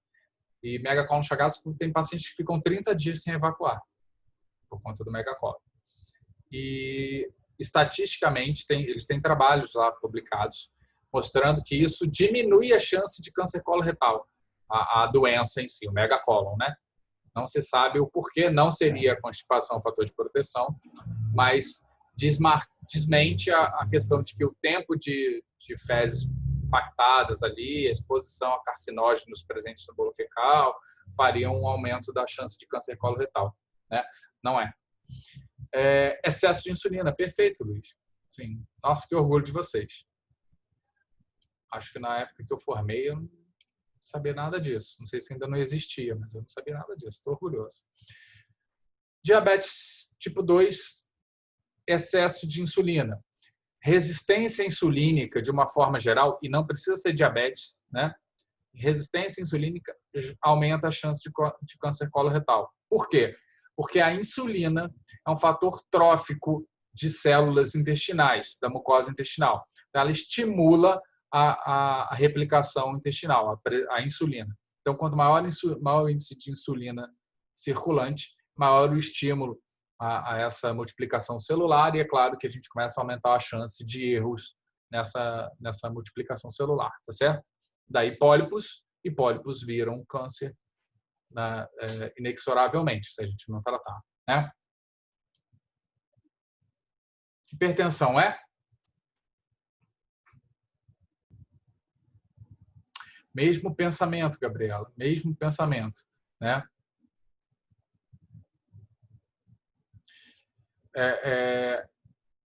E megacólon chagásico tem pacientes que ficam 30 dias sem evacuar por conta do megacólon. E estatisticamente eles têm trabalhos lá publicados mostrando que isso diminui a chance de câncer coloretal, a doença em si, o megacólon, né? Não se sabe o porquê, não seria a constipação um fator de proteção, mas desmente a questão de que o tempo de fezes impactadas ali, a exposição a carcinógenos presentes no bolo fecal, fariam um aumento da chance de câncer coloretal, né? Não é. Excesso de insulina, perfeito, Luiz. Sim. Nossa, que orgulho de vocês. Acho que na época que eu formei, eu não sabia nada disso. Não sei se ainda não existia, mas eu não sabia nada disso. Estou orgulhoso. Diabetes tipo 2, excesso de insulina. Resistência insulínica, de uma forma geral, e não precisa ser diabetes, né? Resistência insulínica aumenta a chance de câncer coloretal. Por quê? Porque a insulina é um fator trófico de células intestinais, da mucosa intestinal. Então, ela estimula a replicação intestinal, a insulina. Então, quanto maior o índice de insulina circulante, maior o estímulo a essa multiplicação celular, e é claro que a gente começa a aumentar a chance de erros nessa multiplicação celular, tá certo? Daí pólipos, e pólipos viram câncer, né, inexoravelmente, se a gente não tratar, né? Hipertensão é? Mesmo pensamento, Gabriela, mesmo pensamento, né?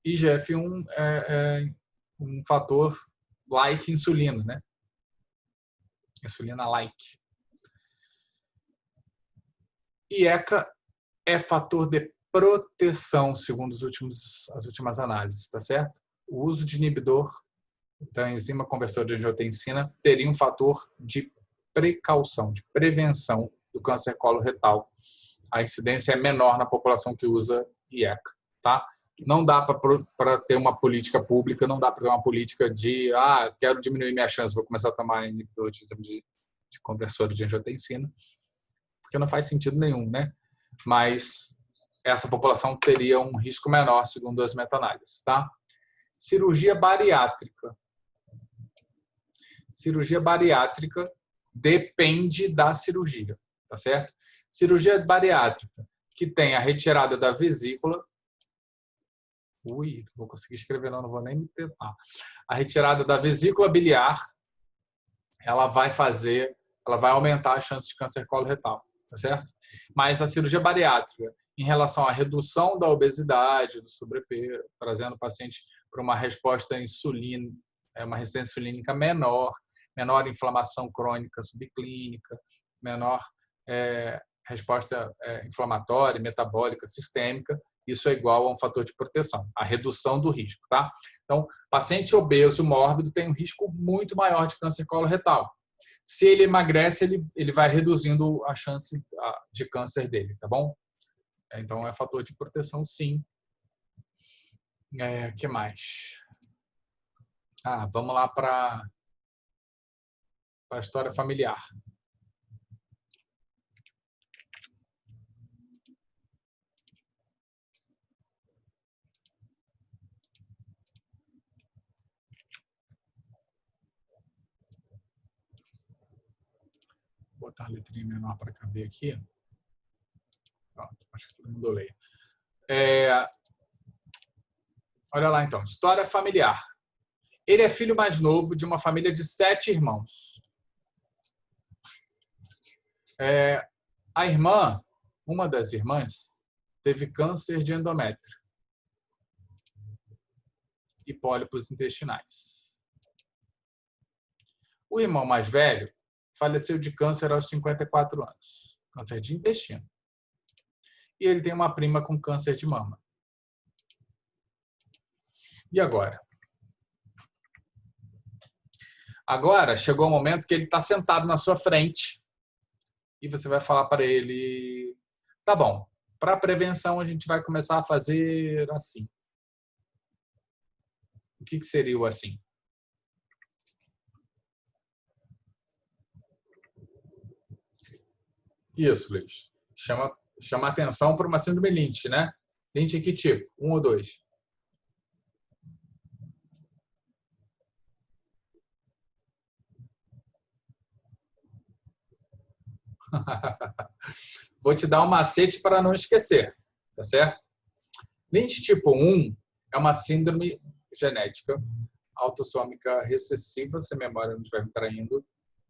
IGF-1 é um fator like insulina, né? Insulina like. IECA é fator de proteção, segundo as últimas análises, tá certo? O uso de inibidor da enzima conversora de angiotensina teria um fator de precaução, de prevenção do câncer coloretal. A incidência é menor na população que usa IECA, tá? Não dá para ter uma política pública, não dá para ter uma política de quero diminuir minha chance, vou começar a tomar inibidor de conversora de angiotensina, porque não faz sentido nenhum, né? Mas essa população teria um risco menor, segundo as meta-análises, tá? Cirurgia bariátrica. Cirurgia bariátrica depende da cirurgia, tá certo? Cirurgia bariátrica, que tem a retirada da vesícula. Ui, não vou conseguir escrever não vou nem me tentar. A retirada da vesícula biliar, ela vai aumentar a chance de câncer coloretal, tá certo? Mas a cirurgia bariátrica, em relação à redução da obesidade, do sobrepeso, trazendo o paciente para uma resposta insulina, uma resistência insulínica menor, menor inflamação crônica subclínica, menor resposta inflamatória, metabólica, sistêmica, isso é igual a um fator de proteção, a redução do risco, tá? Então, paciente obeso mórbido tem um risco muito maior de câncer coloretal. Se ele emagrece, ele vai reduzindo a chance de câncer dele, tá bom? Então, é fator de proteção, sim. Que mais? Vamos lá para a história familiar. Vou botar a letrinha menor para caber aqui. Pronto, acho que todo mundo lê. Olha lá, então. História familiar. Ele é filho mais novo de uma família de 7 irmãos. A irmã, uma das irmãs, teve câncer de endométrio e pólipos intestinais. O irmão mais velho faleceu de câncer aos 54 anos. Câncer de intestino. E ele tem uma prima com câncer de mama. E agora? Agora chegou o momento que ele está sentado na sua frente e você vai falar para ele: tá bom, para prevenção a gente vai começar a fazer assim. O que seria o assim? Isso, Luiz. Chama atenção para uma síndrome Lynch, né? Lynch é que tipo? 1 ou 2? Vou te dar um macete para não esquecer, tá certo? Lynch tipo 1 é uma síndrome genética autossômica recessiva, se a memória não estiver me traindo,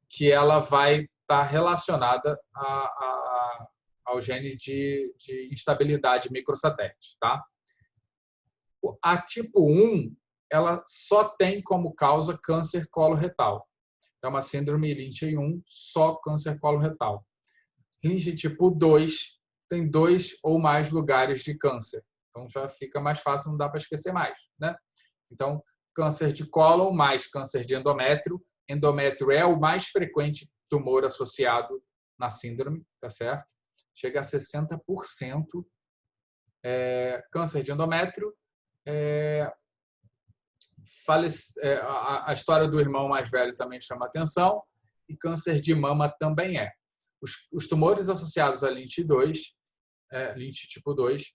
que ela vai estar relacionada ao gene de instabilidade microsatélite, tá? A tipo 1, ela só tem como causa câncer coloretal. É uma síndrome Lynch 1, só câncer coloretal. Lynch tipo 2 tem 2 ou mais lugares de câncer. Então já fica mais fácil, não dá para esquecer mais, né? Então, câncer de cólon mais câncer de endométrio. Endométrio é o mais frequente tumor associado na síndrome, tá certo? Chega a 60%. Câncer de endométrio. A história do irmão mais velho também chama atenção. E câncer de mama também é. Os tumores associados a Lynch 2, Lynch tipo 2,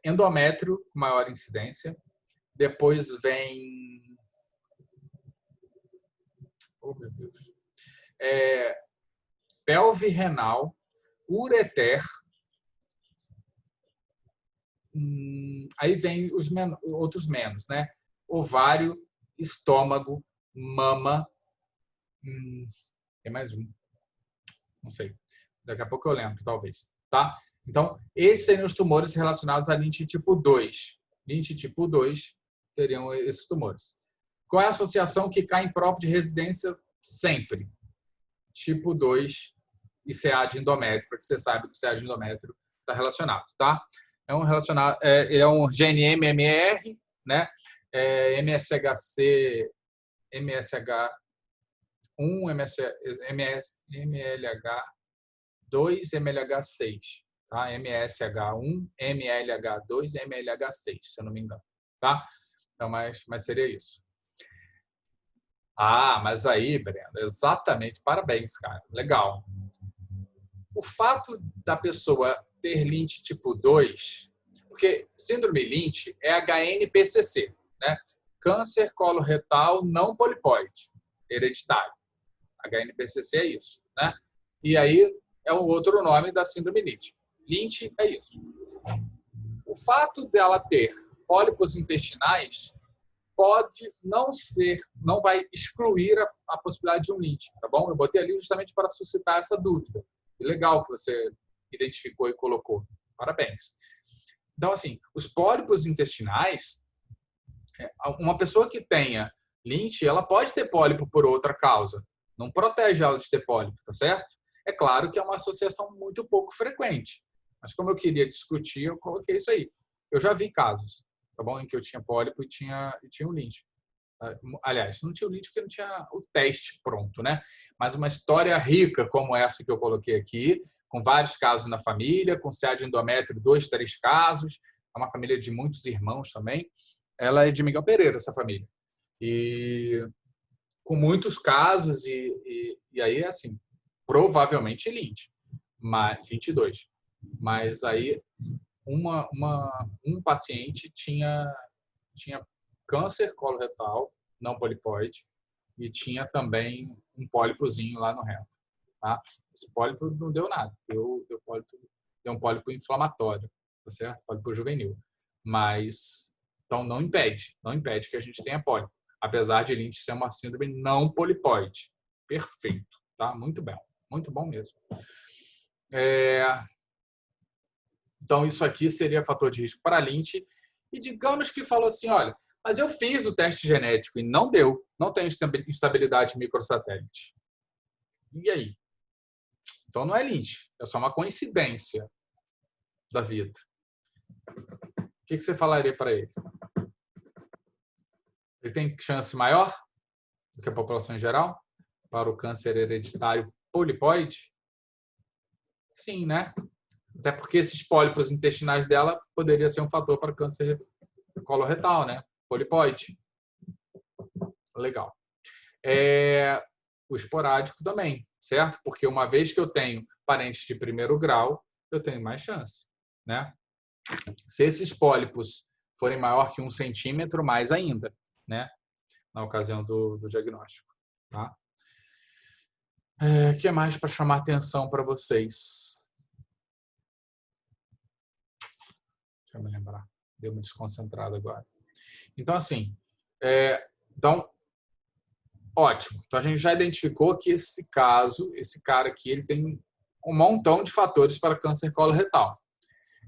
endométrio com maior incidência. Depois vem... Oh, meu Deus. Pelve renal, ureter. Aí vem os outros menos, né? Ovário, estômago, mama. Tem mais um. Não sei. Daqui a pouco eu lembro, talvez. Tá? Então, esses seriam os tumores relacionados a Lynch tipo 2. Lynch tipo 2 teriam esses tumores. Qual é a associação que cai em prova de residência sempre? Tipo 2 e CA de endométrio, para que você saiba que o CA de endométrio está relacionado, tá? Ele é um gene MMR, né? MSHC, MSH1, MLH2, MLH6, tá? MSH1, MLH2 e MLH6, se eu não me engano, tá? Então, mas seria isso. Mas aí, Brenda, exatamente, parabéns, cara, legal. O fato da pessoa ter Lynch tipo 2, porque síndrome Lynch é HNPCC, né? Câncer coloretal não polipóide, hereditário. HNPCC é isso, né? E aí é um outro nome da síndrome Lynch. Lynch é isso. O fato dela ter pólipos intestinais pode não ser, não vai excluir a possibilidade de um Lynch, tá bom? Eu botei ali justamente para suscitar essa dúvida. E legal que você identificou e colocou. Parabéns. Então, assim, os pólipos intestinais, uma pessoa que tenha Lynch, ela pode ter pólipo por outra causa. Não protege ela de ter pólipo, tá certo? É claro que é uma associação muito pouco frequente. Mas como eu queria discutir, eu coloquei isso aí. Eu já vi casos, tá bom? Em que eu tinha pólipo e tinha um Lynch. Aliás, não tinha o Lynch porque não tinha o teste pronto, né? Mas uma história rica como essa que eu coloquei aqui, com vários casos na família, com CA de endométrio, 2, 3 casos, é uma família de muitos irmãos também. Ela é de Miguel Pereira, essa família. E com muitos casos, e aí, assim, provavelmente Lynch, mas 22. Mas aí, um paciente tinha câncer coloretal, não polipoide, e tinha também um pólipozinho lá no reto. Tá? Esse pólipo não deu nada, deu um pólipo inflamatório, tá certo? Pólipo juvenil. Mas, então, não impede que a gente tenha pólipo, apesar de Lynch ser uma síndrome não polipoide. Perfeito, tá? Muito bom mesmo. Então, isso aqui seria fator de risco para Lynch. E digamos que falou assim, olha, mas eu fiz o teste genético e não deu, não tem instabilidade microsatélite. E aí? Então não é Lynch, é só uma coincidência da vida. O que você falaria para ele? Ele tem chance maior do que a população em geral para o câncer hereditário polipoide? Sim, né? Até porque esses pólipos intestinais dela poderia ser um fator para câncer coloretal, né? Polipoide. Legal. O esporádico também, certo? Porque uma vez que eu tenho parentes de primeiro grau, eu tenho mais chance, né? Se esses pólipos forem maior que 1 centímetro, mais ainda, né? Na ocasião do diagnóstico, tá? O que mais para chamar atenção para vocês? Deixa eu me lembrar. Deu me desconcentrado agora. Então, assim, ótimo. Então, a gente já identificou que esse cara aqui, ele tem um montão de fatores para câncer coloretal.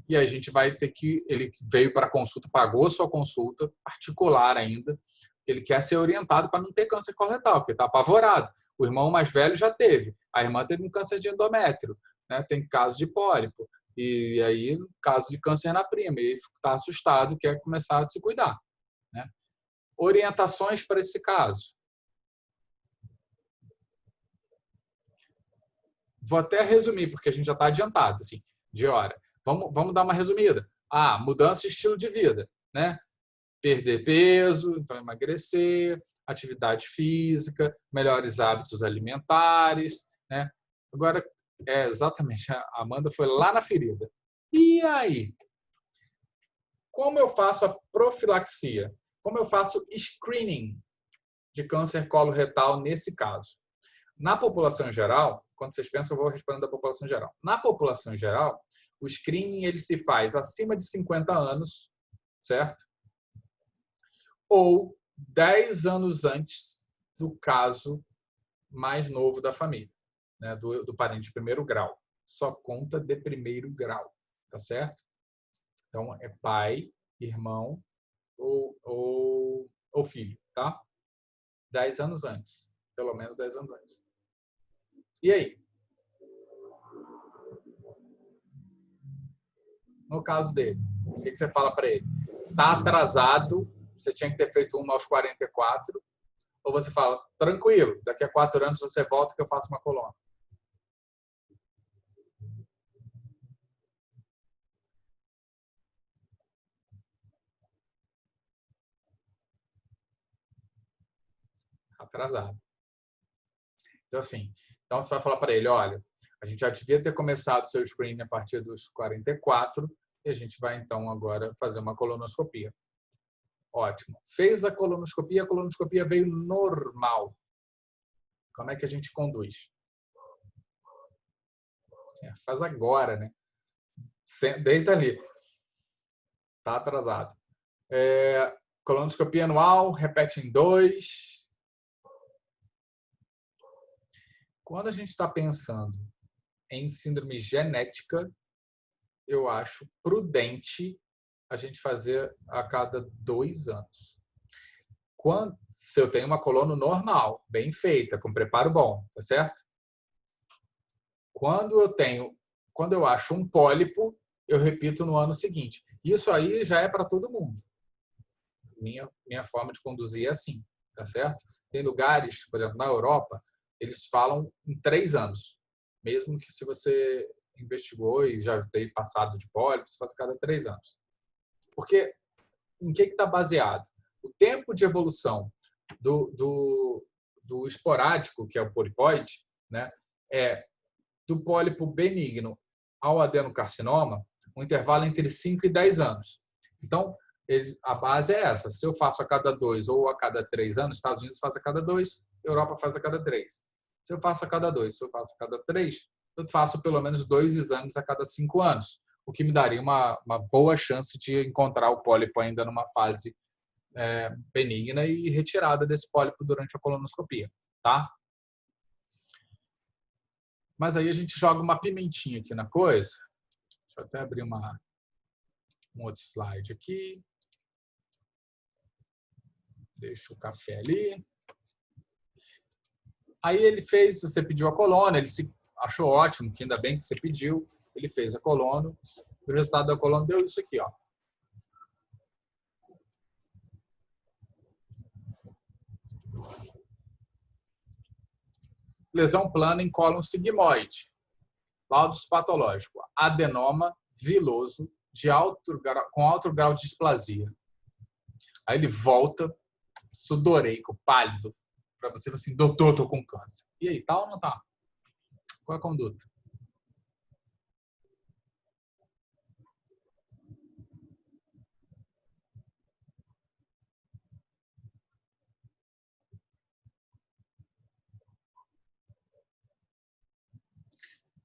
E a gente vai ter que... Ele veio para a consulta, pagou sua consulta, particular ainda. Ele quer ser orientado para não ter câncer coloretal, porque está apavorado. O irmão mais velho já teve. A irmã teve um câncer de endométrio, né? Tem caso de pólipo. E aí, caso de câncer na prima. E está assustado, quer começar a se cuidar, né? Orientações para esse caso. Vou até resumir, porque a gente já está adiantado, assim, de hora. Vamos dar uma resumida. Mudança de estilo de vida, né? Perder peso, então emagrecer, atividade física, melhores hábitos alimentares, né? Agora, exatamente, a Amanda foi lá na ferida. E aí? Como eu faço a profilaxia? Como eu faço screening de câncer coloretal nesse caso? Na população geral, quando vocês pensam, eu vou respondendo da população geral. Na população geral, o screening ele se faz acima de 50 anos, certo? Ou 10 anos antes do caso mais novo da família, né? do parente de primeiro grau. Só conta de primeiro grau, tá certo? Então, é pai, irmão ou filho, tá? 10 anos antes. Pelo menos 10 anos antes. E aí? No caso dele, o que você fala para ele? Está atrasado, você tinha que ter feito uma aos 44, ou você fala, tranquilo, daqui a 4 anos você volta que eu faço uma coluna. Atrasado. Então, assim, você vai falar para ele, olha, a gente já devia ter começado o seu screening a partir dos 44 e a gente vai, então, agora fazer uma colonoscopia. Ótimo. Fez a colonoscopia veio normal. Como é que a gente conduz? Faz agora, né? Deita ali. Tá atrasado. Colonoscopia anual, repete em 2. Quando a gente está pensando em síndrome genética, eu acho prudente a gente fazer a cada 2 anos. Se eu tenho uma colono normal, bem feita, com preparo bom, tá certo? Quando eu acho um pólipo, eu repito no ano seguinte. Isso aí já é para todo mundo. Minha forma de conduzir é assim, tá certo? Tem lugares, por exemplo, na Europa, eles falam em 3 anos. Mesmo que se você investigou e já tem passado de pólipo, você faz a cada 3 anos. Porque em que está baseado? O tempo de evolução do esporádico, que é o polipoide, né, é do pólipo benigno ao adenocarcinoma, um intervalo entre 5 e 10 anos. Então, a base é essa. Se eu faço a cada 2 ou a cada 3 anos, Estados Unidos faz a cada 2, Europa faz a cada 3. Se eu faço a cada 2, se eu faço a cada 3, eu faço pelo menos 2 exames a cada 5 anos, o que me daria uma boa chance de encontrar o pólipo ainda numa fase benigna e retirada desse pólipo durante a colonoscopia, tá? Mas aí a gente joga uma pimentinha aqui na coisa. Deixa eu até abrir um outro slide aqui. Deixa o café ali. Aí ele fez, você pediu a colono, ele achou ótimo, que ainda bem que você pediu. Ele fez a colono. O resultado da colono deu isso aqui, ó. Lesão plana em cólon sigmoide. Laudo patológico. Adenoma viloso com alto grau de displasia. Aí ele volta, sudoreico, pálido, para você falar assim, doutor, estou com câncer. E aí, tá ou não tá? Qual é a conduta?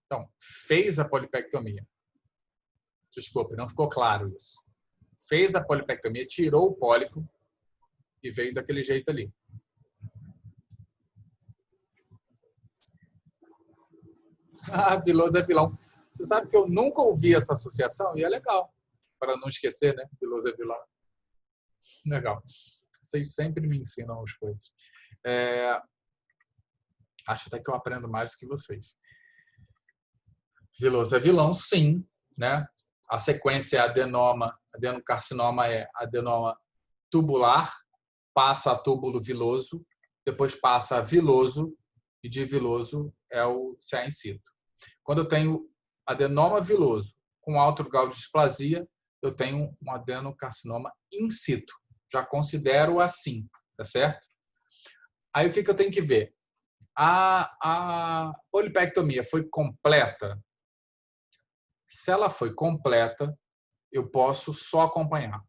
Então, fez a polipectomia. Desculpe, não ficou claro isso. Fez a polipectomia, tirou o pólipo e veio daquele jeito ali. Ah, viloso é vilão. Você sabe que eu nunca ouvi essa associação e é legal, para não esquecer, né? Viloso é vilão. Legal. Vocês sempre me ensinam as coisas. Acho até que eu aprendo mais do que vocês. Viloso é vilão, sim, né? A sequência é adenoma, adenocarcinoma é adenoma tubular, passa a túbulo viloso, depois passa a viloso e de viloso é o CA in situ. Quando eu tenho adenoma viloso com alto grau de displasia, eu tenho um adenocarcinoma in situ. Já considero assim, tá certo? Aí o que eu tenho que ver? A polipectomia foi completa? Se ela foi completa, eu posso só acompanhar.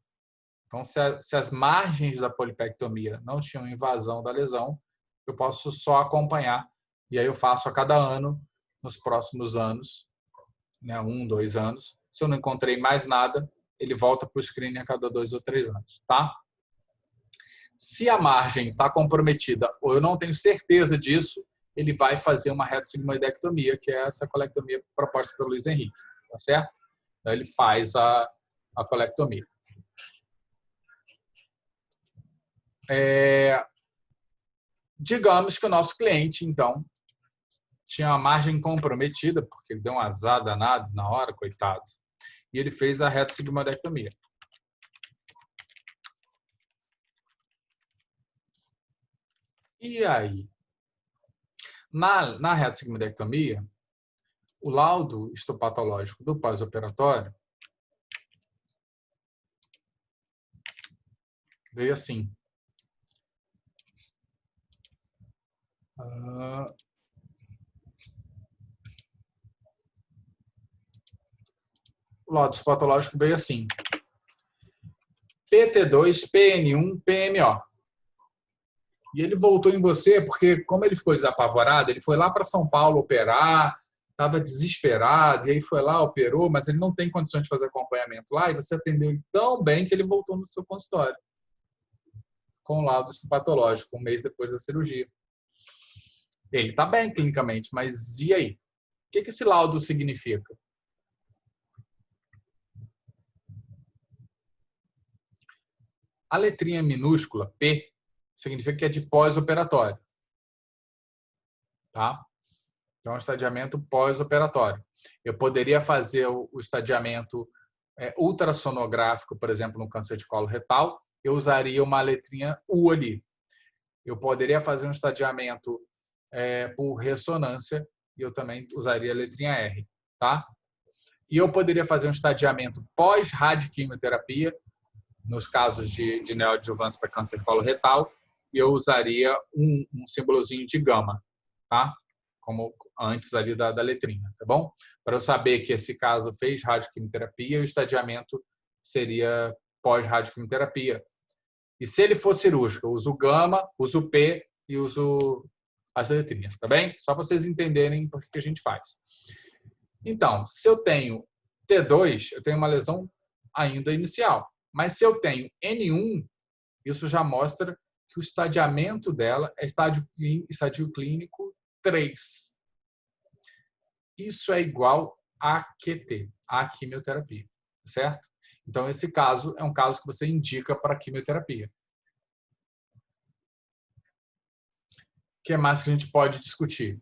Então, se as margens da polipectomia não tinham invasão da lesão, eu posso só acompanhar. E aí eu faço a cada ano, nos próximos anos, né, 1, 2 anos. Se eu não encontrei mais nada, ele volta para o screening a cada 2 ou 3 anos, tá? Se a margem está comprometida ou eu não tenho certeza disso, ele vai fazer uma retossigmoidectomia, que é essa colectomia proposta pelo Luiz Henrique, tá certo? Então, ele faz a colectomia. Digamos que o nosso cliente, então, tinha uma margem comprometida, porque ele deu um azar danado na hora, coitado, e ele fez a retossigmoidectomia. E aí? Na retossigmoidectomia, o laudo histopatológico do pós-operatório veio assim. O laudo histopatológico veio assim. PT2, PN1, PMO. E ele voltou em você porque, como ele ficou desapavorado, ele foi lá para São Paulo operar, estava desesperado, e aí foi lá, operou, mas ele não tem condições de fazer acompanhamento lá, e você atendeu ele tão bem que ele voltou no seu consultório, com laudo patológico, um mês depois da cirurgia. Ele está bem clinicamente, mas e aí? O que esse laudo significa? A letrinha minúscula, P, significa que é de pós-operatório. Tá? Então, é um estadiamento pós-operatório. Eu poderia fazer o estadiamento ultrassonográfico, por exemplo, no câncer de colo retal, eu usaria uma letrinha U ali. Eu poderia fazer um estadiamento por ressonância e eu também usaria a letrinha R. Tá? E eu poderia fazer um estadiamento pós-radioquimioterapia, nos casos de neoadjuvância para câncer coloretal, e eu usaria um símbolozinho de gama, tá? Como antes ali da letrinha, tá bom? Para eu saber que esse caso fez radioquimioterapia, o estadiamento seria pós-radioquimioterapia. E se ele for cirúrgico, eu uso gama, uso P e uso as letrinhas, tá bem? Só para vocês entenderem por que a gente faz. Então, se eu tenho T2, eu tenho uma lesão ainda inicial. Mas se eu tenho N1, isso já mostra que o estadiamento dela é estadio clínico 3. Isso é igual a QT, a quimioterapia, certo? Então, esse caso é um caso que você indica para quimioterapia. O que mais que a gente pode discutir?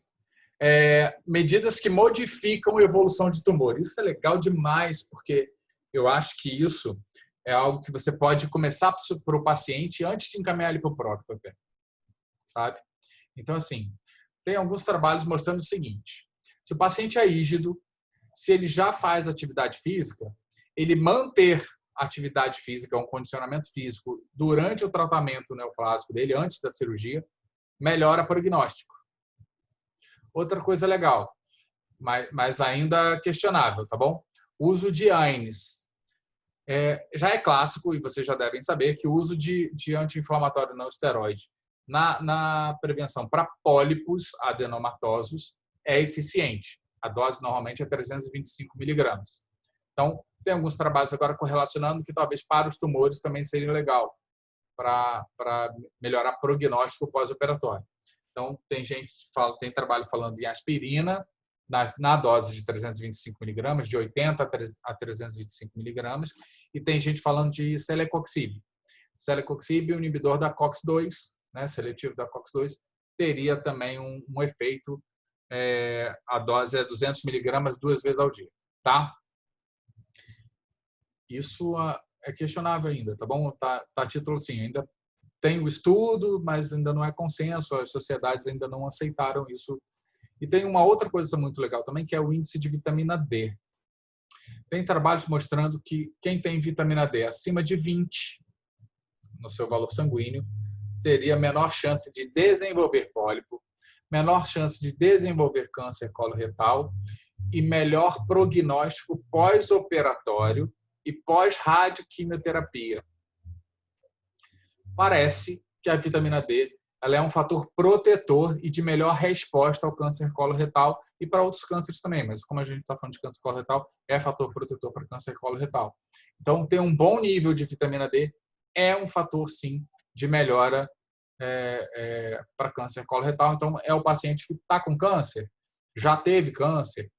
Medidas que modificam a evolução de tumor. Isso é legal demais, porque eu acho que isso é algo que você pode começar para o paciente antes de encaminhar ele para o prócto até, sabe? Então, assim, tem alguns trabalhos mostrando o seguinte: se o paciente é rígido, se ele já faz atividade física, ele manter atividade física, um condicionamento físico durante o tratamento neoplásico dele, antes da cirurgia, melhora o prognóstico. Outra coisa legal, mas ainda questionável, tá bom? O uso de AINES. Já é clássico, e vocês já devem saber, que o uso de anti-inflamatório não esteroide na prevenção para pólipos adenomatosos é eficiente. A dose normalmente é 325 miligramas. Então, tem alguns trabalhos agora correlacionando que talvez para os tumores também seria legal para melhorar prognóstico pós-operatório. Então, tem trabalho falando em aspirina, na dose de 325 miligramas, de 80 a 325 miligramas, e tem gente falando de celecoxib. Celecoxib, o inibidor da COX-2, né, seletivo da COX-2, teria também um efeito, a dose é 200 miligramas 2 vezes ao dia, tá? Isso é questionável ainda, tá bom? Tá título assim, ainda tem o estudo, mas ainda não é consenso, as sociedades ainda não aceitaram isso. E tem uma outra coisa muito legal também, que é o índice de vitamina D. Tem trabalhos mostrando que quem tem vitamina D acima de 20 no seu valor sanguíneo teria menor chance de desenvolver pólipo, menor chance de desenvolver câncer coloretal e melhor prognóstico pós-operatório e pós-radioquimioterapia. Parece que a vitamina D ela é um fator protetor e de melhor resposta ao câncer coloretal e para outros cânceres também, mas como a gente está falando de câncer coloretal, é fator protetor para câncer coloretal. Então, ter um bom nível de vitamina D é um fator, sim, de melhora para câncer coloretal. Então, é o paciente que está com câncer, já teve câncer,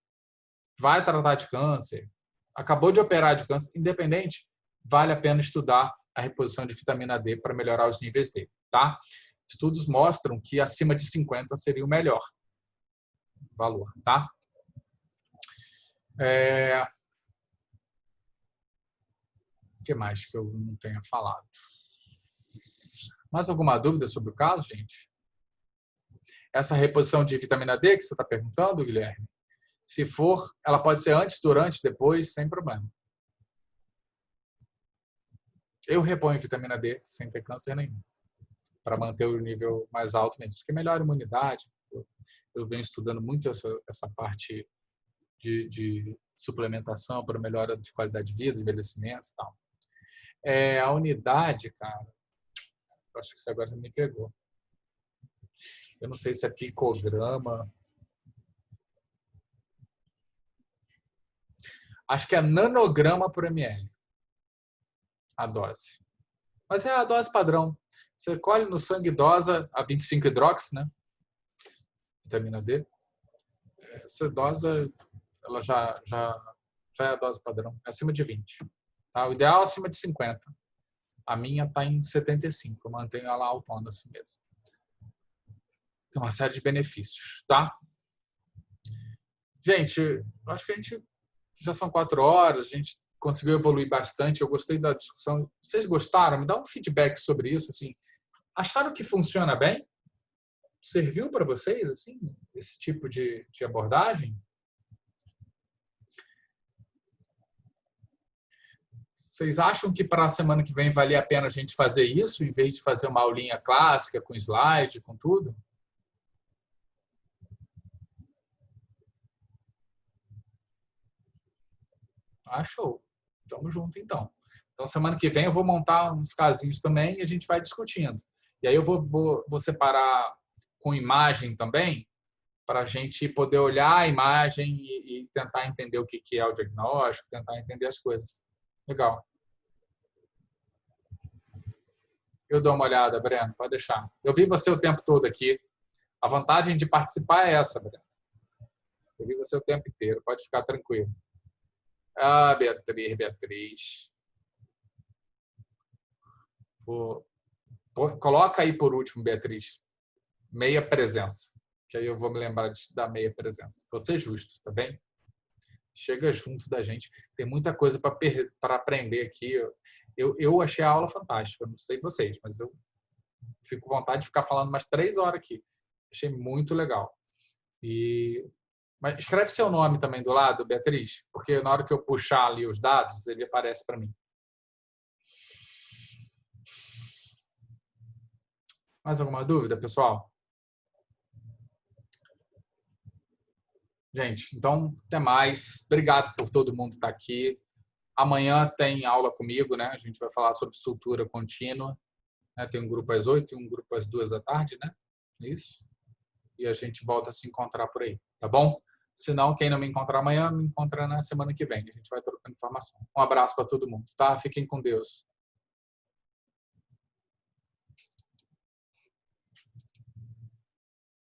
vai tratar de câncer, acabou de operar de câncer, independente, vale a pena estudar a reposição de vitamina D para melhorar os níveis dele, tá? Estudos mostram que acima de 50 seria o melhor valor, tá? O que mais que eu não tenha falado? Mais alguma dúvida sobre o caso, gente? Essa reposição de vitamina D que você está perguntando, Guilherme, se for, ela pode ser antes, durante, depois, sem problema. Eu reponho vitamina D sem ter câncer nenhum, para manter o nível mais alto mesmo, porque melhora a imunidade. Eu venho estudando muito essa parte de suplementação para melhora de qualidade de vida, envelhecimento e tal. A unidade, cara, eu acho que isso agora me pegou. Eu não sei se é picograma. Acho que é nanograma por ml a dose. Mas é a dose padrão. Você colhe no sangue dose a 25-hidroxi, né? Vitamina D. Essa dose, ela já é a dose padrão. É acima de 20. Tá? O ideal é acima de 50. A minha está em 75. Eu mantenho ela autona assim mesmo. Tem uma série de benefícios, tá? Gente, acho que a gente já são 4 horas, a gente conseguiu evoluir bastante. Eu gostei da discussão. Vocês gostaram? Me dá um feedback sobre isso. Assim, acharam que funciona bem? Serviu para vocês assim esse tipo de abordagem? Vocês acham que para a semana que vem valia a pena a gente fazer isso, em vez de fazer uma aulinha clássica, com slide, com tudo? Ah, show. Tamo junto, então. Então, semana que vem eu vou montar uns casinhos também e a gente vai discutindo. E aí eu vou separar com imagem também, para a gente poder olhar a imagem e tentar entender o que é o diagnóstico, tentar entender as coisas. Legal. Eu dou uma olhada, Breno, pode deixar. Eu vi você o tempo todo aqui. A vantagem de participar é essa, Breno. Eu vi você o tempo inteiro, pode ficar tranquilo. Ah, Beatriz. Coloca aí por último, Beatriz, meia presença, que aí eu vou me lembrar da meia presença. Vou ser justo, tá bem? Chega junto da gente. Tem muita coisa para aprender aqui. Eu achei a aula fantástica. Não sei vocês, mas eu fico com vontade de ficar falando mais 3 horas aqui. Achei muito legal. Mas escreve seu nome também do lado, Beatriz, porque na hora que eu puxar ali os dados, ele aparece para mim. Mais alguma dúvida, pessoal? Gente, então, até mais. Obrigado por todo mundo estar aqui. Amanhã tem aula comigo, né? A gente vai falar sobre sutura contínua. Né? Tem um grupo às 8 e um grupo às 2 da tarde, né? Isso. E a gente volta a se encontrar por aí, tá bom? Se não, quem não me encontrar amanhã, me encontra na semana que vem. A gente vai trocando informação. Um abraço para todo mundo, tá? Fiquem com Deus.